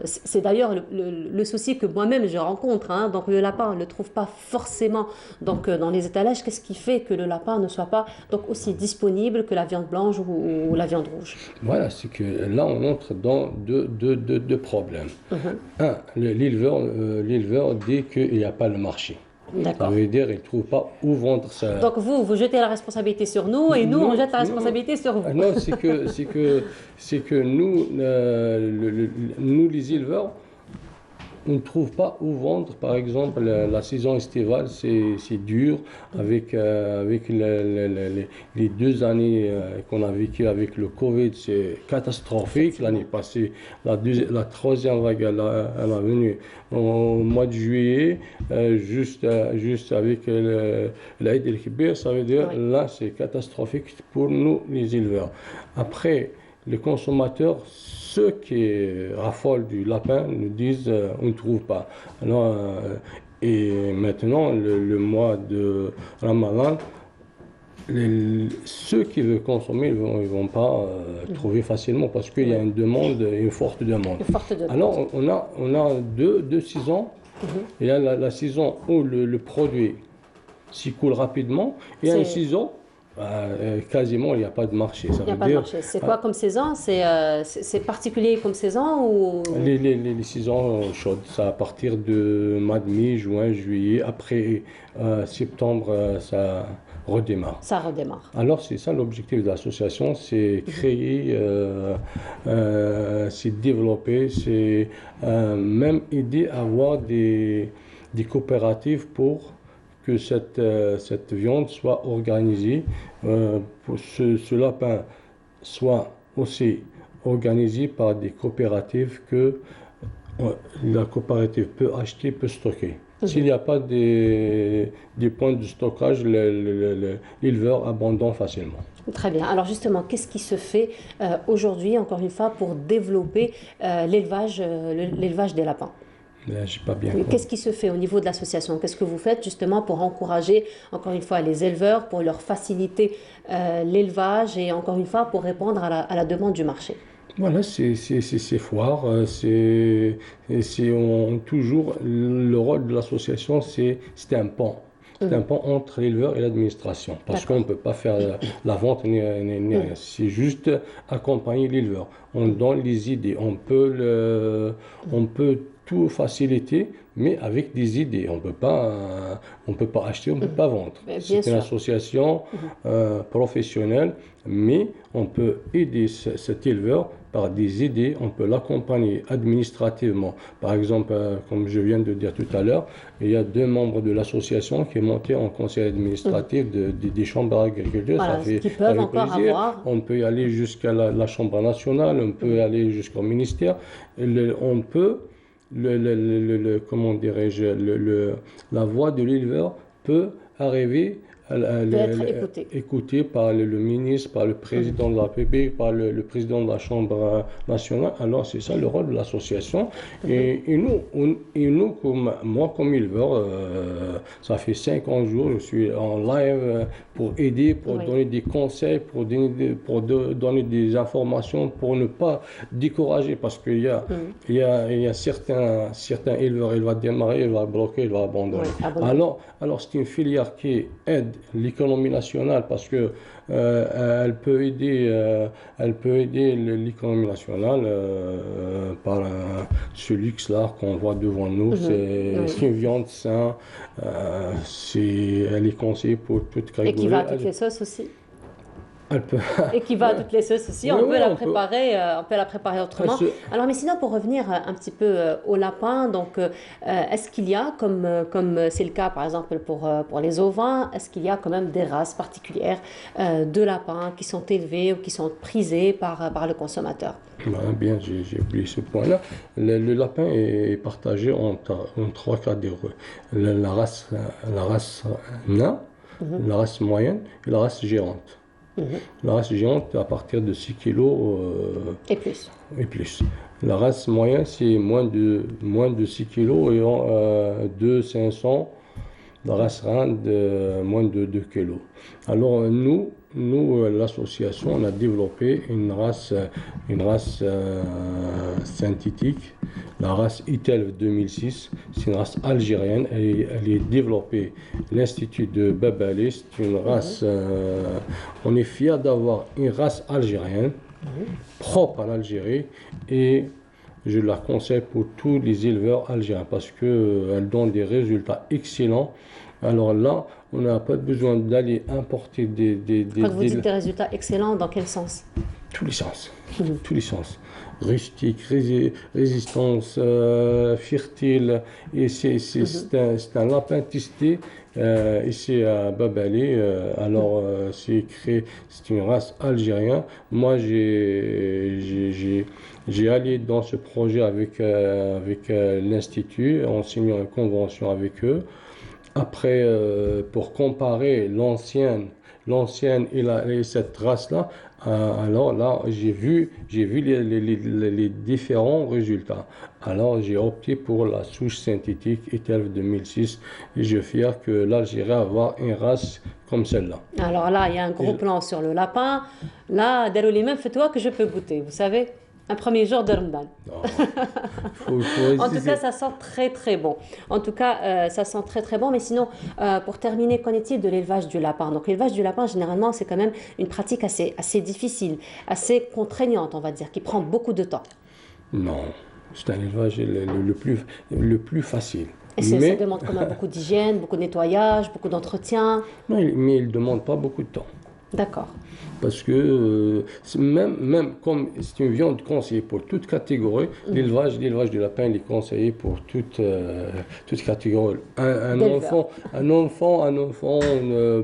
c'est d'ailleurs le souci que moi-même je rencontre. Donc le lapin, on ne le trouve pas forcément dans les étalages. Qu'est-ce qui fait que le lapin ne soit pas donc aussi disponible que la viande blanche ou la viande rouge? Voilà, c'est que là on entre dans deux problèmes. Un, l'éleveur dit qu'il n'y a pas le marché. Ça veut dire qu'il ne trouve pas où vendre ça. Donc vous jetez la responsabilité sur nous, et nous, on jette la responsabilité sur vous. Non, c'est que nous, les éleveurs, on ne trouve pas où vendre. Par exemple, la saison estivale, c'est dur. Avec les 2 années qu'on a vécues avec le Covid, c'est catastrophique. L'année passée, la 3e vague, elle est venue au mois de juillet, juste avec l'Aïd el-Kibir. Ça veut dire, là, c'est catastrophique pour nous, les éleveurs. Après, les consommateurs, ceux qui raffolent du lapin nous disent on ne trouve pas. Alors, et maintenant, le mois de Ramadan, ceux qui veulent consommer, ils ne vont pas trouver facilement, parce qu'il y a une forte demande. Alors, on a deux saisons. Il y a la saison où le produit s'écoule rapidement, et il y a une saison quasiment il n'y a pas de marché. Il n'y a pas de marché. C'est quoi comme saison? C'est particulier comme saison ou... Les saisons chaudes, ça à partir de mois de mai, juin, juillet. Après septembre, ça redémarre. Ça redémarre. Alors c'est ça l'objectif de l'association, c'est créer, c'est développer, c'est même aider à avoir des coopératives pour que cette viande soit organisée, pour ce lapin soit aussi organisé par des coopératives que la coopérative peut acheter, peut stocker. S'il n'y a pas des points de stockage, l'éleveur abandonne facilement. Très bien. Alors justement, qu'est-ce qui se fait aujourd'hui, encore une fois, pour développer l'élevage des lapins? J'ai pas bien Qu'est-ce qui se fait au niveau de l'association? Qu'est-ce que vous faites justement pour encourager, encore une fois, les éleveurs, pour leur faciliter l'élevage et encore une fois pour répondre à la demande du marché? Voilà, c'est foire, toujours le rôle de l'association, c'est un pont. C'est un pont entre l'éleveur et l'administration. Parce qu'on ne peut pas faire la vente ni rien. C'est juste accompagner l'éleveur. On donne les idées. On peut tout faciliter, mais avec des idées. On peut pas acheter, on ne peut pas vendre. C'est une association professionnelle, mais on peut aider cet éleveur par des idées, on peut l'accompagner administrativement. Par exemple, comme je viens de dire tout à l'heure, il y a 2 membres de l'association qui sont montés en conseil administratif des chambres d'agriculture. Voilà, ça fait encore plaisir. avoir. On peut y aller jusqu'à la chambre nationale, on peut aller jusqu'au ministère. On peut, comment dirais-je, la voix de l'éleveur peut arriver être écouté par le ministre, par le président de la République, par le président de la Chambre nationale. Alors c'est ça le rôle de l'association. Et nous, comme éleveur, ça fait 50 jours, je suis en live pour aider, pour donner des conseils, pour donner des informations, pour ne pas décourager, parce qu'il y a certains éleveurs, il va démarrer, il va bloquer, il va abandonner. Alors c'est une filière qui aide l'économie nationale parce que elle peut aider l'économie nationale par ce luxe-là qu'on voit devant nous. C'est une viande saine, elle est conseillée pour toute catégorie. Et qui va à toutes les sauces aussi. Peut... Et qui va à toutes les sauces aussi. On peut la préparer autrement. Alors, mais sinon, pour revenir un petit peu au lapin, donc, est-ce qu'il y a, comme c'est le cas par exemple pour les ovins, est-ce qu'il y a quand même des races particulières de lapins qui sont élevées ou qui sont prisées par le consommateur? Bien, j'ai oublié ce point-là. Le lapin est partagé en 3 catégories. La race nain, la race moyenne et la race géante. La race géante à partir de 6 kg et plus. La race moyenne, c'est moins de 6 kg et 2,500. La race reine, moins de 2 kg. Alors nous l'association, on a développé une race synthétique, la race ITELV 2006. C'est une race algérienne. Elle est développée l'Institut de Babalé. C'est une race. On est fiers d'avoir une race algérienne propre à l'Algérie et je la conseille pour tous les éleveurs algériens parce qu'elle donne des résultats excellents. Alors là, on n'a pas besoin d'aller importer Quand vous dites des résultats excellents, dans quel sens? Tous les sens. Tous les sens. Rustique, résistance, fertile. Et c'est un lapin testé ici à Babalé. C'est une race algérienne. Moi, j'ai allé dans ce projet avec l'Institut en signant une convention avec eux. Après, pour comparer l'ancienne et cette race-là, alors là, j'ai vu les différents résultats. Alors, j'ai opté pour la souche synthétique ITELV 2006 et je suis fier que l'Algérie va avoir une race comme celle-là. Alors là, il y a un gros plan sur le lapin. Là, Darou Limam, fais-toi que je peux goûter, vous savez. Un premier jour de Ramadan. En tout cas, ça sent très très bon. Mais sinon, pour terminer, qu'en est-il de l'élevage du lapin? Donc l'élevage du lapin, généralement, c'est quand même une pratique assez difficile, assez contraignante, on va dire, qui prend beaucoup de temps. Non, c'est un élevage le plus facile. Et ça demande quand même beaucoup d'hygiène, beaucoup de nettoyage, beaucoup d'entretien. Non, mais il ne demande pas beaucoup de temps. D'accord. Parce que même comme c'est une viande conseillée pour toute catégorie, l'élevage du lapin est conseillé pour toute catégorie. Un enfant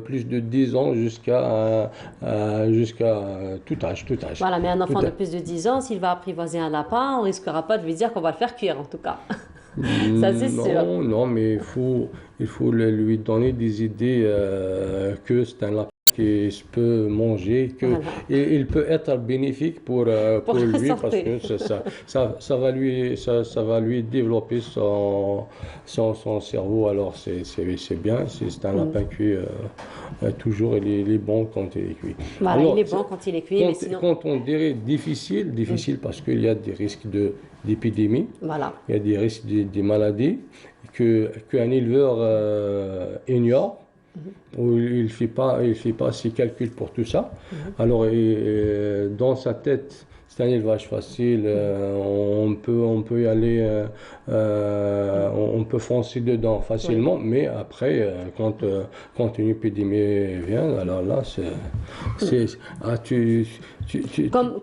plus de 10 ans jusqu'à tout âge. Voilà, mais un enfant de plus de 10 ans, s'il va apprivoiser un lapin, on ne risquera pas de lui dire qu'on va le faire cuire en tout cas. Ça c'est sûr. Non, mais il faut lui donner des idées que c'est un lapin qu'il peut manger, et il peut être bénéfique pour lui parce que ça va lui développer son cerveau. Alors c'est bien, c'est un lapin cuit, toujours il est bon quand il est cuit. Voilà, alors, il est bon quand il est cuit. Mais sinon... Quand on dirait difficile parce qu'il y a des risques d'épidémie, voilà. Il y a des risques des maladies qu'un éleveur ignore, où il ne fait pas ses calculs pour tout ça. Alors, dans sa tête, c'est un élevage facile, on peut y aller, on peut foncer dedans facilement, mais après, quand une épidémie vient, alors là,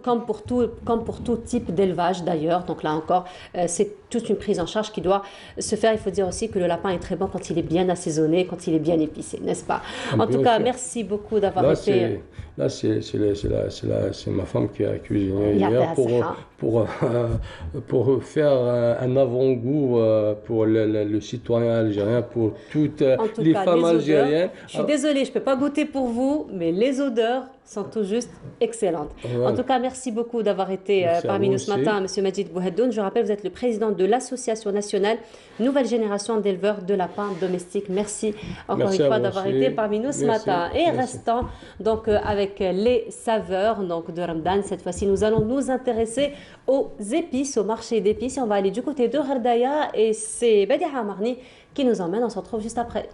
comme pour tout type d'élevage d'ailleurs, donc là encore, c'est toute une prise en charge qui doit se faire. Il faut dire aussi que le lapin est très bon quand il est bien assaisonné, quand il est bien épicé, n'est-ce pas? En tout cas, merci beaucoup d'avoir été... Là, c'est ma femme qui a cuisiné hier pour faire un avant-goût pour le citoyen algérien, pour toutes les femmes algériennes. Je suis désolée, je ne peux pas goûter pour vous, mais les odeurs sont tout juste excellentes. Voilà. En tout cas, merci beaucoup d'avoir été parmi nous ce matin, M. Majid Bouhaddoun. Je rappelle, vous êtes le président de l'Association nationale Nouvelle Génération d'éleveurs de lapins domestiques. Merci encore une fois d'avoir été parmi nous ce matin. Et restant donc avec les saveurs donc, de Ramadan. Cette fois-ci, nous allons nous intéresser aux épices, au marché d'épices. Et on va aller du côté de Gherdaya et c'est Badiha Marni qui nous emmène. On se retrouve juste après.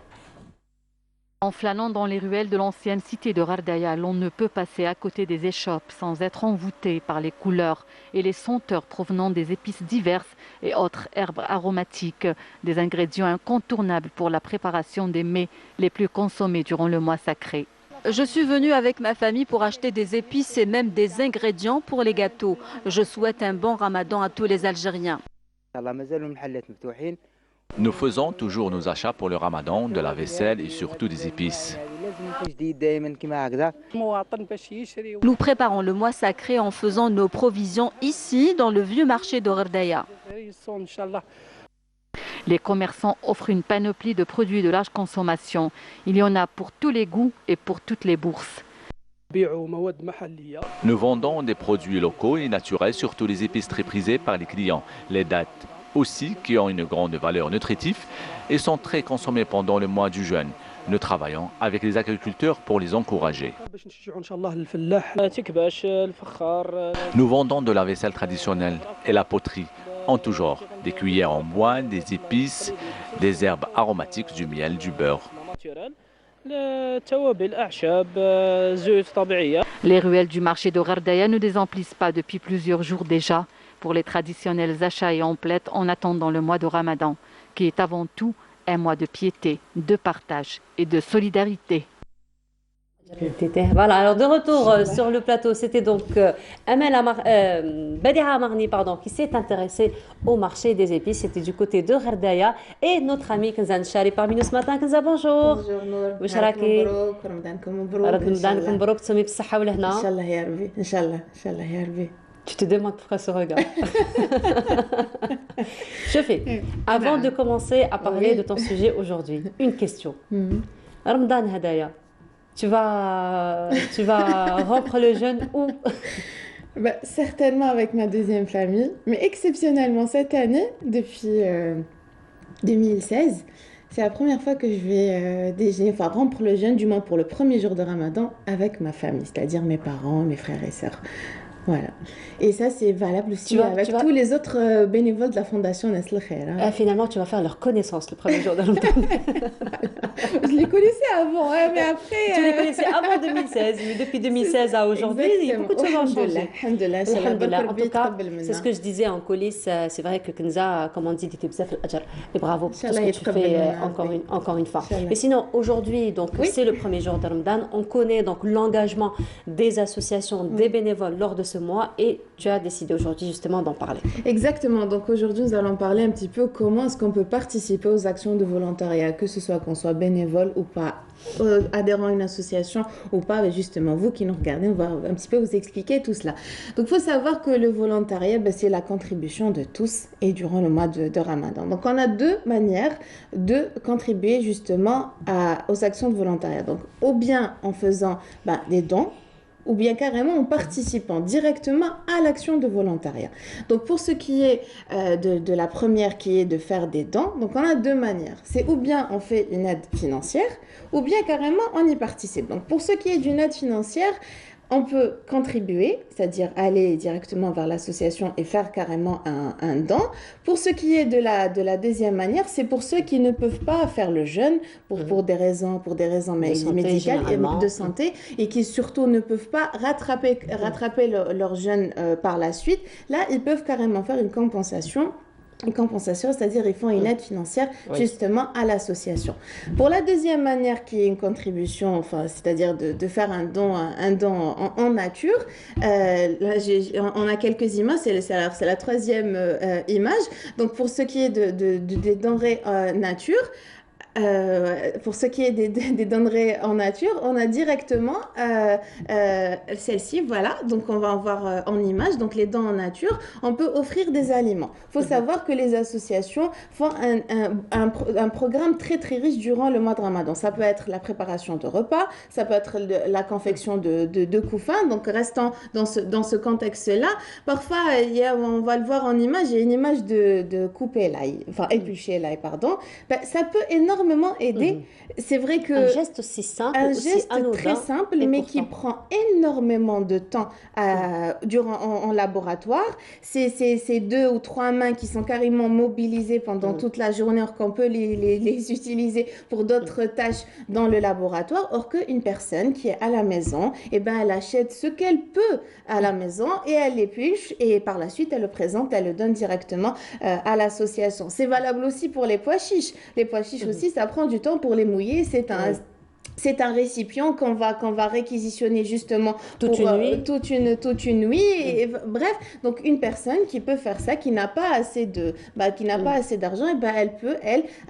En flânant dans les ruelles de l'ancienne cité de Gherdaya, l'on ne peut passer à côté des échoppes sans être envoûté par les couleurs et les senteurs provenant des épices diverses et autres herbes aromatiques, des ingrédients incontournables pour la préparation des mets les plus consommés durant le mois sacré. Je suis venue avec ma famille pour acheter des épices et même des ingrédients pour les gâteaux. Je souhaite un bon ramadan à tous les Algériens. Nous faisons toujours nos achats pour le ramadan, de la vaisselle et surtout des épices. Nous préparons le mois sacré en faisant nos provisions ici, dans le vieux marché de Gherdaya. Les commerçants offrent une panoplie de produits de large consommation. Il y en a pour tous les goûts et pour toutes les bourses. Nous vendons des produits locaux et naturels, surtout les épices très prisées par les clients. Les dattes aussi qui ont une grande valeur nutritive et sont très consommées pendant le mois du jeûne. Nous travaillons avec les agriculteurs pour les encourager. Nous vendons de la vaisselle traditionnelle et la poterie en tout genre, des cuillères en bois, des épices, des herbes aromatiques, du miel, du beurre. Les ruelles du marché de Gherdaya ne désemplissent pas depuis plusieurs jours déjà pour les traditionnels achats et emplettes en attendant le mois de Ramadan, qui est avant tout un mois de piété, de partage et de solidarité. Voilà, alors de retour sur le plateau, c'était donc Badiha Marni qui s'est intéressée au marché des épices. C'était du côté de Gherdaya et notre ami Kenza Nchari parmi nous ce matin. Kenza, bonjour. Bonjour Nour. واش راكي؟ رمضانكم مبروك. رمضانكم مبروك تصومي بالصحة والهنا. إن شاء الله يا ربي. إن شاء الله يا ربي. Tu te demandes pourquoi ce regard. Je fais. Avant de commencer à parler de ton sujet aujourd'hui, une question. Ramadan Hadaya. Tu vas rompre le jeûne où? Certainement avec ma deuxième famille, mais exceptionnellement cette année, depuis 2016, c'est la première fois que je vais déjeuner, enfin rompre le jeûne, du moins pour le premier jour de Ramadan, avec ma famille, c'est-à-dire mes parents, mes frères et sœurs. Voilà. Et ça, c'est valable aussi avec tous les autres bénévoles de la Fondation Nestlé Khair. Finalement, tu vas faire leur connaissance le premier jour de Ramadan. Je les connaissais avant, mais après... Tu les connaissais avant 2016, mais depuis 2016 à aujourd'hui, il y a beaucoup de choses ont changé. Alhamdulillah. En tout cas, c'est ce que je disais en coulisses. C'est vrai que Kenza, comme on dit, tu fais et bravo pour tout ce que tu fais encore une fois. Mais sinon, aujourd'hui, donc c'est le premier jour de Ramadan. On connaît donc l'engagement des associations, des bénévoles lors de ce mois et tu as décidé aujourd'hui justement d'en parler. Exactement. Donc aujourd'hui, nous allons parler un petit peu comment est-ce qu'on peut participer aux actions de volontariat, que ce soit qu'on soit bénévole ou pas, adhérent à une association ou pas. Mais justement, vous qui nous regardez, on va un petit peu vous expliquer tout cela. Donc, il faut savoir que le volontariat, c'est la contribution de tous et durant le mois de Ramadan. Donc, on a deux manières de contribuer justement aux actions de volontariat. Donc, ou bien en faisant des dons, ou bien carrément en participant directement à l'action de volontariat. Donc pour ce qui est de la première qui est de faire des dons, donc on a deux manières. C'est ou bien on fait une aide financière, ou bien carrément on y participe. Donc pour ce qui est d'une aide financière, on peut contribuer, c'est-à-dire aller directement vers l'association et faire carrément un don. Pour ce qui est de la deuxième manière, c'est pour ceux qui ne peuvent pas faire le jeûne pour des raisons médicales et de santé et qui surtout ne peuvent pas rattraper leur jeûne par la suite. Là, ils peuvent carrément faire une compensation, c'est-à-dire ils font une aide financière justement à l'association. Pour la deuxième manière qui est une contribution, c'est-à-dire de faire un don en nature, là on a quelques images, c'est la troisième image. Donc pour ce qui est des denrées nature, pour ce qui est des denrées en nature, on a directement celle-ci, voilà, donc on va en voir en image, donc les dons en nature, on peut offrir des aliments. Il faut savoir que les associations font un programme très très riche durant le mois de Ramadan. Ça peut être la préparation de repas, ça peut être la confection de couffins, donc restant dans ce contexte-là. Parfois, on va le voir en image, il y a une image de couper l'ail, éplucher l'ail, pardon. Ça peut énormément aider. C'est vrai que un geste aussi simple, très simple, mais qui prend énormément de temps en laboratoire. C'est 2 ou 3 mains qui sont carrément mobilisées pendant toute la journée, or qu'on peut les utiliser pour d'autres tâches dans le laboratoire. Or qu'une personne qui est à la maison, elle achète ce qu'elle peut à la maison et elle l'épluche et par la suite elle le présente, elle le donne directement à l'association. C'est valable aussi pour les pois chiches. Les pois chiches aussi, ça prend du temps pour les mouiller. C'est un récipient qu'on va réquisitionner justement toute une nuit. Et, bref, donc une personne qui peut faire ça, qui n'a pas assez d'argent, elle peut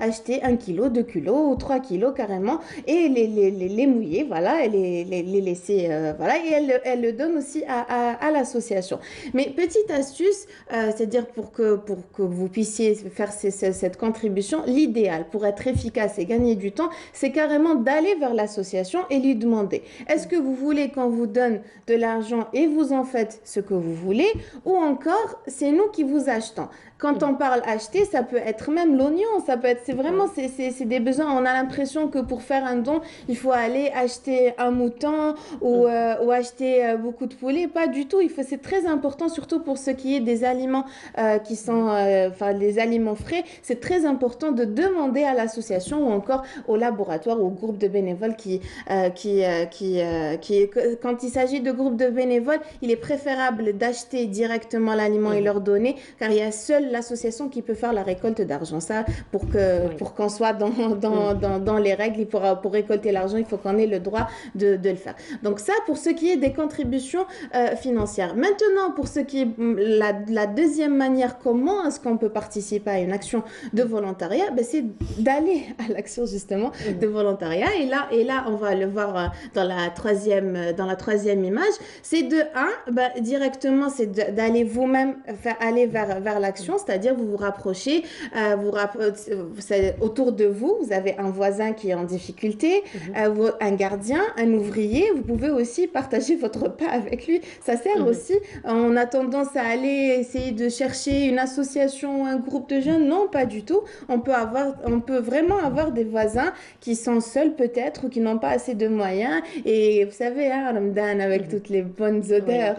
acheter 1 kilo, 2 kilos ou 3 kilos carrément et les mouiller, voilà, et les laisser, voilà, et elle le donne aussi à l'association. Mais petite astuce, c'est-à-dire pour que vous puissiez faire cette contribution, l'idéal pour être efficace et gagner du temps, c'est carrément d'aller vers l'association et lui demander: est-ce que vous voulez qu'on vous donne de l'argent et vous en faites ce que vous voulez, ou encore c'est nous qui vous achetons? Quand on parle acheter, ça peut être même l'oignon, c'est des besoins. On a l'impression que pour faire un don, il faut aller acheter un mouton ou acheter beaucoup de poulet. Pas du tout. C'est très important, surtout pour ce qui est des aliments qui sont, les aliments frais. C'est très important de demander à l'association ou encore au laboratoire ou au groupe de bénévoles quand il s'agit de groupes de bénévoles, il est préférable d'acheter directement l'aliment et leur donner, car il y a seule l'association qui peut faire la récolte d'argent. Ça, pour qu'on soit dans les règles, pour récolter l'argent, il faut qu'on ait le droit de le faire. Donc ça, pour ce qui est des contributions financières. Maintenant, pour ce qui est la deuxième manière, comment est-ce qu'on peut participer à une action de volontariat, c'est d'aller à l'action justement de volontariat. Et là, on va le voir dans la troisième image. C'est directement, c'est d'aller vous-même aller vers l'action, c'est-à-dire vous rapprochez, autour de vous, vous avez un voisin qui est en difficulté, un gardien, un ouvrier, vous pouvez aussi partager votre repas avec lui. Ça sert aussi. On a tendance à aller essayer de chercher une association, un groupe de jeunes. Non, pas du tout. On peut vraiment avoir des voisins qui sont seuls peut-être ou qui n'ont pas assez de moyens. Et vous savez, Ramadan, avec toutes les bonnes odeurs,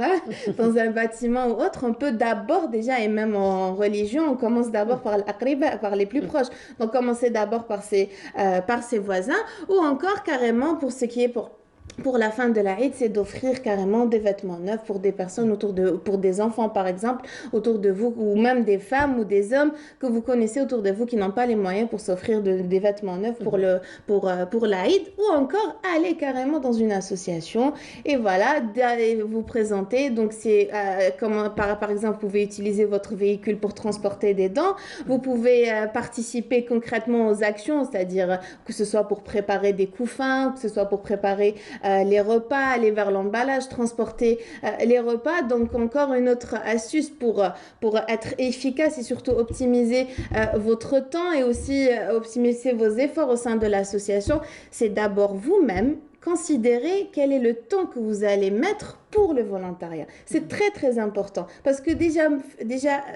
dans un bâtiment ou autre, on peut d'abord déjà, et même en religion, on commence d'abord par l'aqriba, par les plus proches. Donc, commencer d'abord par ses voisins, ou encore carrément pour ce qui est pour pour la fin de l'Aïd, c'est d'offrir carrément des vêtements neufs pour des personnes pour des enfants par exemple, autour de vous, ou même des femmes ou des hommes que vous connaissez autour de vous qui n'ont pas les moyens pour s'offrir des vêtements neufs pour l'Aïd, ou encore aller carrément dans une association et voilà, vous présenter. Donc c'est par exemple, vous pouvez utiliser votre véhicule pour transporter des dents, vous pouvez participer concrètement aux actions, c'est-à-dire que ce soit pour préparer des couffins, que ce soit pour préparer les repas, aller vers l'emballage, transporter les repas. Donc encore une autre astuce pour être efficace et surtout optimiser votre temps et aussi optimiser vos efforts au sein de l'association, c'est d'abord vous-même considérer quel est le temps que vous allez mettre pour le volontariat. C'est très très important parce que déjà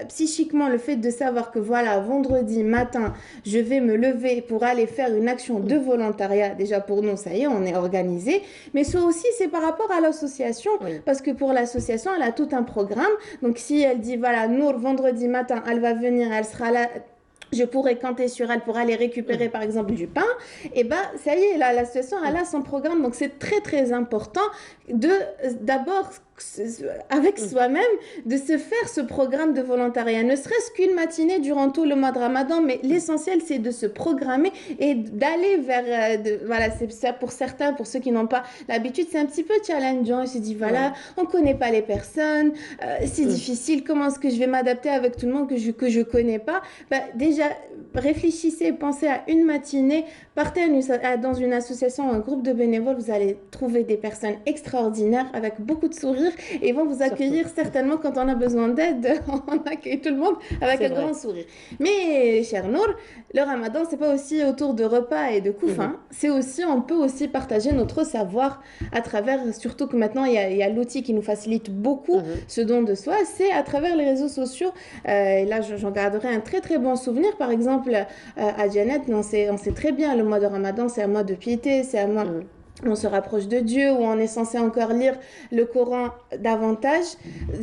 psychiquement, le fait de savoir que voilà, vendredi matin, je vais me lever pour aller faire une action de volontariat, déjà pour nous, ça y est, on est organisé, mais ça aussi c'est par rapport à l'association, parce que pour l'association, elle a tout un programme. Donc si elle dit voilà, Nour, vendredi matin, elle va venir, elle sera là, je pourrais compter sur elle pour aller récupérer par exemple du pain, et ben ça y est, là, l'association elle a son programme. Donc c'est très très important d'abord avec soi-même de se faire ce programme de volontariat, ne serait-ce qu'une matinée durant tout le mois de Ramadan, mais l'essentiel c'est de se programmer et d'aller vers voilà, c'est ça pour certains, pour ceux qui n'ont pas l'habitude, c'est un petit peu challengeant. Il se dit voilà, on connaît pas les personnes, c'est difficile, comment est-ce que je vais m'adapter avec tout le monde que je connais pas. Déjà réfléchissez, pensez à une matinée, partez dans une association ou un groupe de bénévoles, vous allez trouver des personnes extraordinaires avec beaucoup de sourires et vont vous accueillir certainement quand on a besoin d'aide. On accueille tout le monde avec un grand sourire. Mais cher Nour, le Ramadan c'est pas aussi autour de repas et de couffins, c'est aussi, on peut aussi partager notre savoir à travers, surtout que maintenant il y a l'outil qui nous facilite beaucoup ce don de soi, c'est à travers les réseaux sociaux. Et là j'en garderai un très très bon souvenir. Par exemple à Janet, on sait très bien, le mois de Ramadan c'est un mois de piété, c'est un mois on se rapproche de Dieu, où on est censé encore lire le Coran davantage.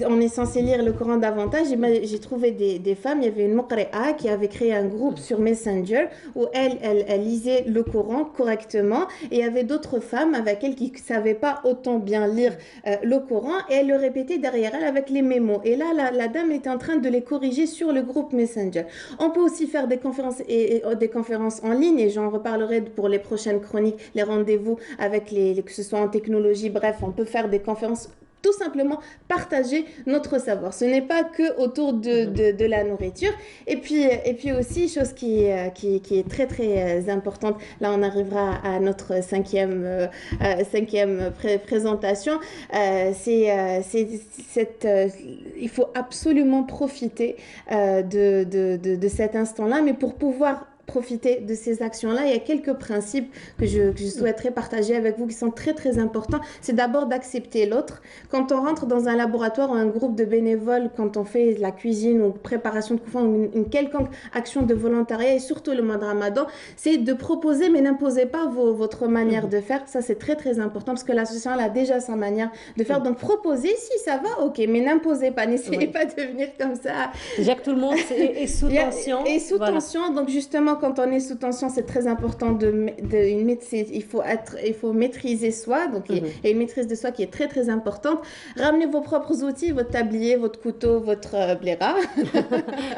On est censé lire le Coran davantage. Et j'ai trouvé des femmes, il y avait une muqri'a qui avait créé un groupe sur Messenger où elle lisait le Coran correctement. Et il y avait d'autres femmes avec elle qui ne savaient pas autant bien lire le Coran. Et elle le répétait derrière elle avec les mémos. Et là, la dame était en train de les corriger sur le groupe Messenger. On peut aussi faire des conférences, des conférences en ligne, et j'en reparlerai pour les prochaines chroniques, les rendez-vous avec que ce soit en technologie, bref, on peut faire des conférences, tout simplement partager notre savoir. Ce n'est pas que autour de la nourriture. Et puis aussi, chose qui est très très importante, là on arrivera à notre cinquième présentation, il faut absolument profiter de cet instant-là, mais pour pouvoir profiter de ces actions-là, il y a quelques principes que je souhaiterais partager avec vous qui sont très très importants. C'est d'abord d'accepter l'autre. Quand on rentre dans un laboratoire ou un groupe de bénévoles, quand on fait de la cuisine ou préparation de couffins ou une quelconque action de volontariat, et surtout le mois de Ramadan, c'est de proposer, mais n'imposez pas votre manière de faire. Ça c'est très très important parce que l'association a déjà sa manière de faire. Donc proposez, si ça va, ok, mais n'imposez pas, n'essayez pas de venir comme ça. Déjà que tout le monde est sous tension. Et sous tension, donc justement quand on est sous tension, c'est très important il faut maîtriser soi, donc il y a une maîtrise de soi qui est très très importante. Ramenez vos propres outils, votre tablier, votre couteau, votre bléra.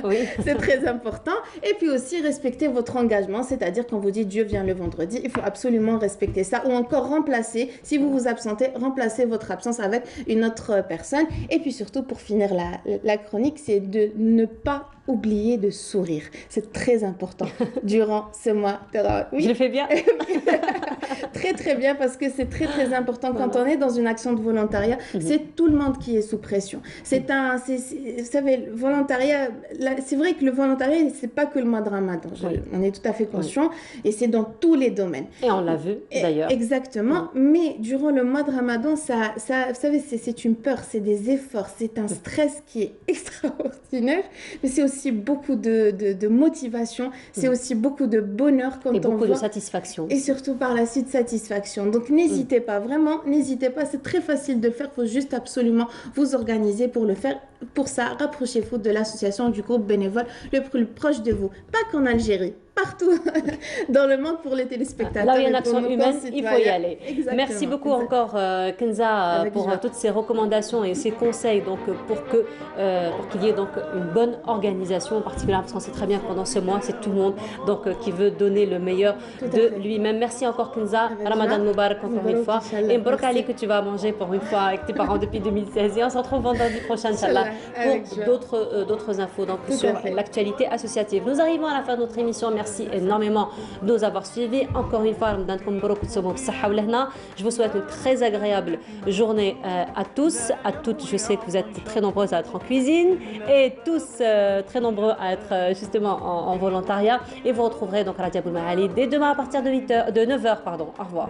Oui. C'est très important. Et puis aussi respecter votre engagement, c'est-à-dire quand vous dites Dieu vient le vendredi, il faut absolument respecter ça, ou encore remplacer, si vous vous absentez, remplacer votre absence avec une autre personne. Et puis surtout, pour finir la chronique, c'est de ne pas oublier de sourire. C'est très important durant ce mois. Oui. Je le fais bien. Très très bien, parce que c'est très très important quand on est dans une action de volontariat. C'est tout le monde qui est sous pression. Vous savez, le volontariat, c'est vrai que le volontariat, c'est pas que le mois de Ramadan. On est tout à fait conscient, et c'est dans tous les domaines. Et on l'a vu d'ailleurs. Exactement. Mais durant le mois de Ramadan, vous savez, c'est une peur, c'est des efforts, c'est un stress qui est extraordinaire, mais c'est aussi beaucoup de motivation, c'est aussi beaucoup de bonheur quand on voit. Et beaucoup de satisfaction. Et surtout par la suite, satisfaction. Donc n'hésitez pas, vraiment, n'hésitez pas, c'est très facile de le faire, il faut juste absolument vous organiser pour le faire. pour ça, rapprochez-vous de l'association, du groupe bénévole le plus proche de vous. Pas qu'en Algérie, partout dans le monde pour les téléspectateurs. Là où il y a une action humaine, il faut y aller. Exactement. Merci beaucoup encore Kenza pour toutes ces recommandations et ces conseils donc, pour qu'il y ait donc une bonne organisation en particulier parce qu'on sait très bien que pendant ce mois, c'est tout le monde donc, qui veut donner le meilleur de lui-même. Merci encore Kenza. Ramadan Mubarak encore une fois. Et Brokali que tu vas manger pour une fois avec tes parents depuis 2016. Et on se retrouve vendredi prochain, Inch'Allah, pour d'autres infos donc, sur l'actualité associative. Nous arrivons à la fin de notre émission. Merci énormément de nous avoir suivis. Encore une fois, je vous souhaite une très agréable journée à tous, à toutes. Je sais que vous êtes très nombreuses à être en cuisine et tous très nombreux à être justement en volontariat. Et vous retrouverez donc à la Diaboul Mahali dès demain à partir de 9h. Au revoir.